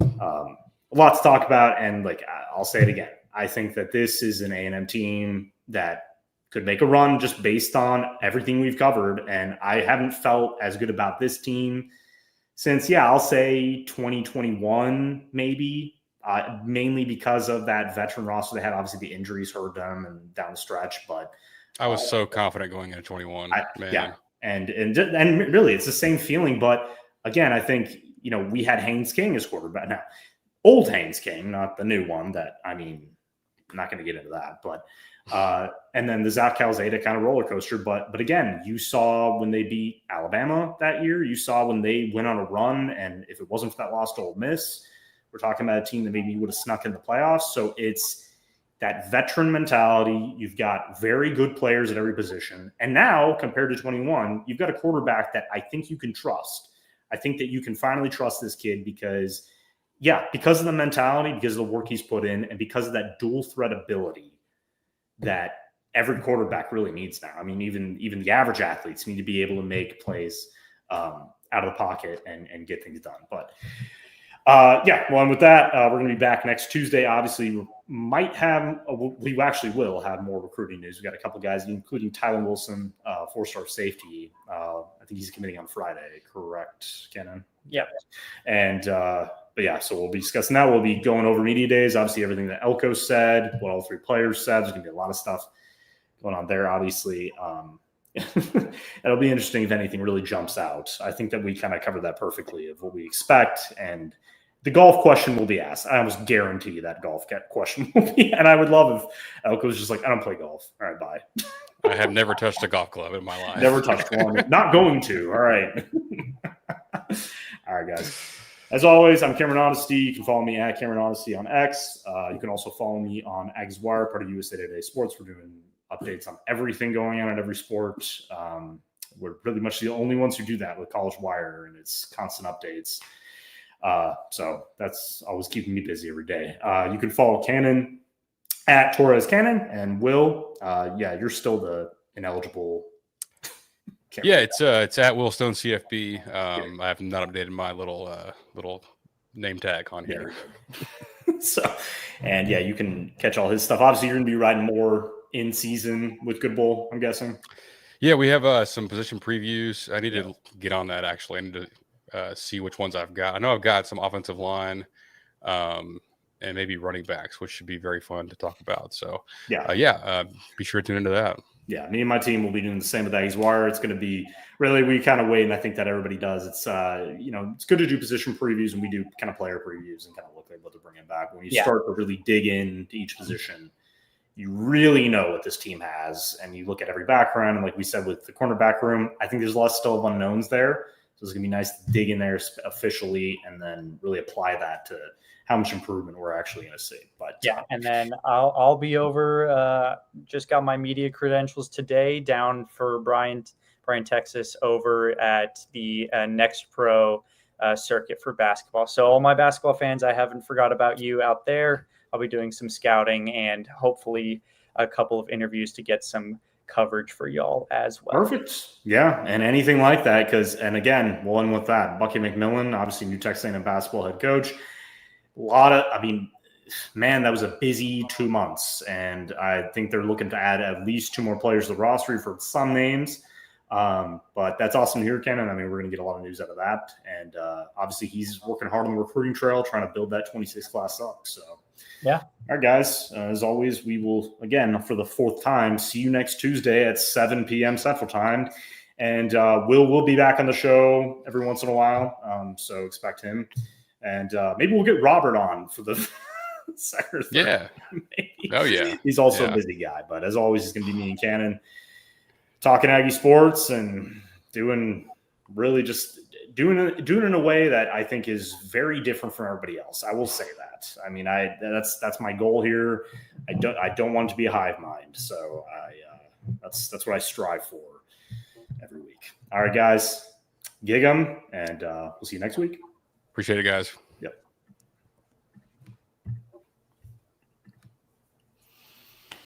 a lot to talk about. And I'll say it again. I think that this is an A&M team that could make a run just based on everything we've covered. And I haven't felt as good about this team since, I'll say 2021, maybe. mainly because of that veteran roster they had. Obviously, the injuries hurt them and down the stretch, but I was so confident going into 21. Man. Yeah, and really, it's the same feeling. But again, I think we had Haynes King as quarterback. Now, old Haynes King, not the new one. I'm not going to get into that, but. And then the Zach Calzada kind of roller coaster. But again, you saw when they beat Alabama that year, you saw when they went on a run. And if it wasn't for that loss to Ole Miss, we're talking about a team that maybe would have snuck in the playoffs. So it's that veteran mentality. You've got very good players at every position. And now, compared to 21, you've got a quarterback that I think you can trust. I think that you can finally trust this kid because of the mentality, because of the work he's put in, and because of that dual threat ability that every quarterback really needs now. I mean, even the average athletes need to be able to make plays out of the pocket and get things done. But and with that, we're going to be back next Tuesday. Obviously, we actually will have more recruiting news. We've got a couple guys, including Tyler Wilson, 4-star safety. I think he's committing on Friday, correct, Kenan? Yeah. And so we'll be discussing that. We'll be going over media days, obviously everything that Elko said, what all three players said. There's going to be a lot of stuff going on there, obviously. It'll be interesting if anything really jumps out. I think that we kind of covered that perfectly of what we expect. And the golf question will be asked. I almost guarantee you that golf question will be. And I would love if Elko's just like, I don't play golf. All right, bye. I have never touched a golf club in my life. Never touched one. Not going to. All right. All right, guys. As always, I'm Cameron Honesty. You can follow me at Cameron Honesty on X. You can also follow me on Aggies Wire, part of USA Today Sports. We're doing updates on everything going on at every sport. We're really much the only ones who do that with College Wire and its constant updates. So that's always keeping me busy every day. You can follow Cannon at Torres Cannon, and Will. You're still the ineligible. It's at Will Stone CFB. I have not updated my little name tag on here. You can catch all his stuff. Obviously, you're going to be riding more in season with Good Bull, I'm guessing. Yeah, we have some position previews. I need to get on that, actually. I need to see which ones I've got. I know I've got some offensive line and maybe running backs, which should be very fun to talk about. So, be sure to tune into that. Yeah, me and my team will be doing the same with Aggies Wire. It's going to be really, we kind of wait, and I think that everybody does. It's it's good to do position previews, and we do kind of player previews and kind of look at what they're bringing back. When you start to really dig into each position, you really know what this team has, and you look at every background. And like we said with the cornerback room, I think there's less still of unknowns there. So it's going to be nice to dig in there officially and then really apply that to how much improvement we're actually going to see. But and then I'll be over. Just got my media credentials today down for Bryan, Texas, over at the Next Pro circuit for basketball. So all my basketball fans, I haven't forgot about you out there. I'll be doing some scouting and hopefully a couple of interviews to get some coverage for y'all as well. Perfect. Yeah, and anything like that, and again, we'll end with that. Bucky McMillan, obviously new Texas A&M basketball head coach. That was a busy 2 months, and I think they're looking to add at least 2 more players to the roster for some names. But that's awesome to hear, Ken. And we're going to get a lot of news out of that. And obviously, he's working hard on the recruiting trail, trying to build that 26 class up. So, all right, guys. As always, we will, again, for the 4th time, see you next Tuesday at 7 p.m. Central Time. And we'll be back on the show every once in a while. So expect him. And maybe we'll get Robert on for the second or third. Yeah. Maybe. Oh, yeah. He's also a busy guy. But as always, it's going to be me and Cannon talking Aggie sports and doing it in a way that I think is very different from everybody else. I will say that. That's my goal here. I don't want it to be a hive mind. So that's what I strive for every week. All right, guys, gig 'em, and we'll see you next week. Appreciate it, guys.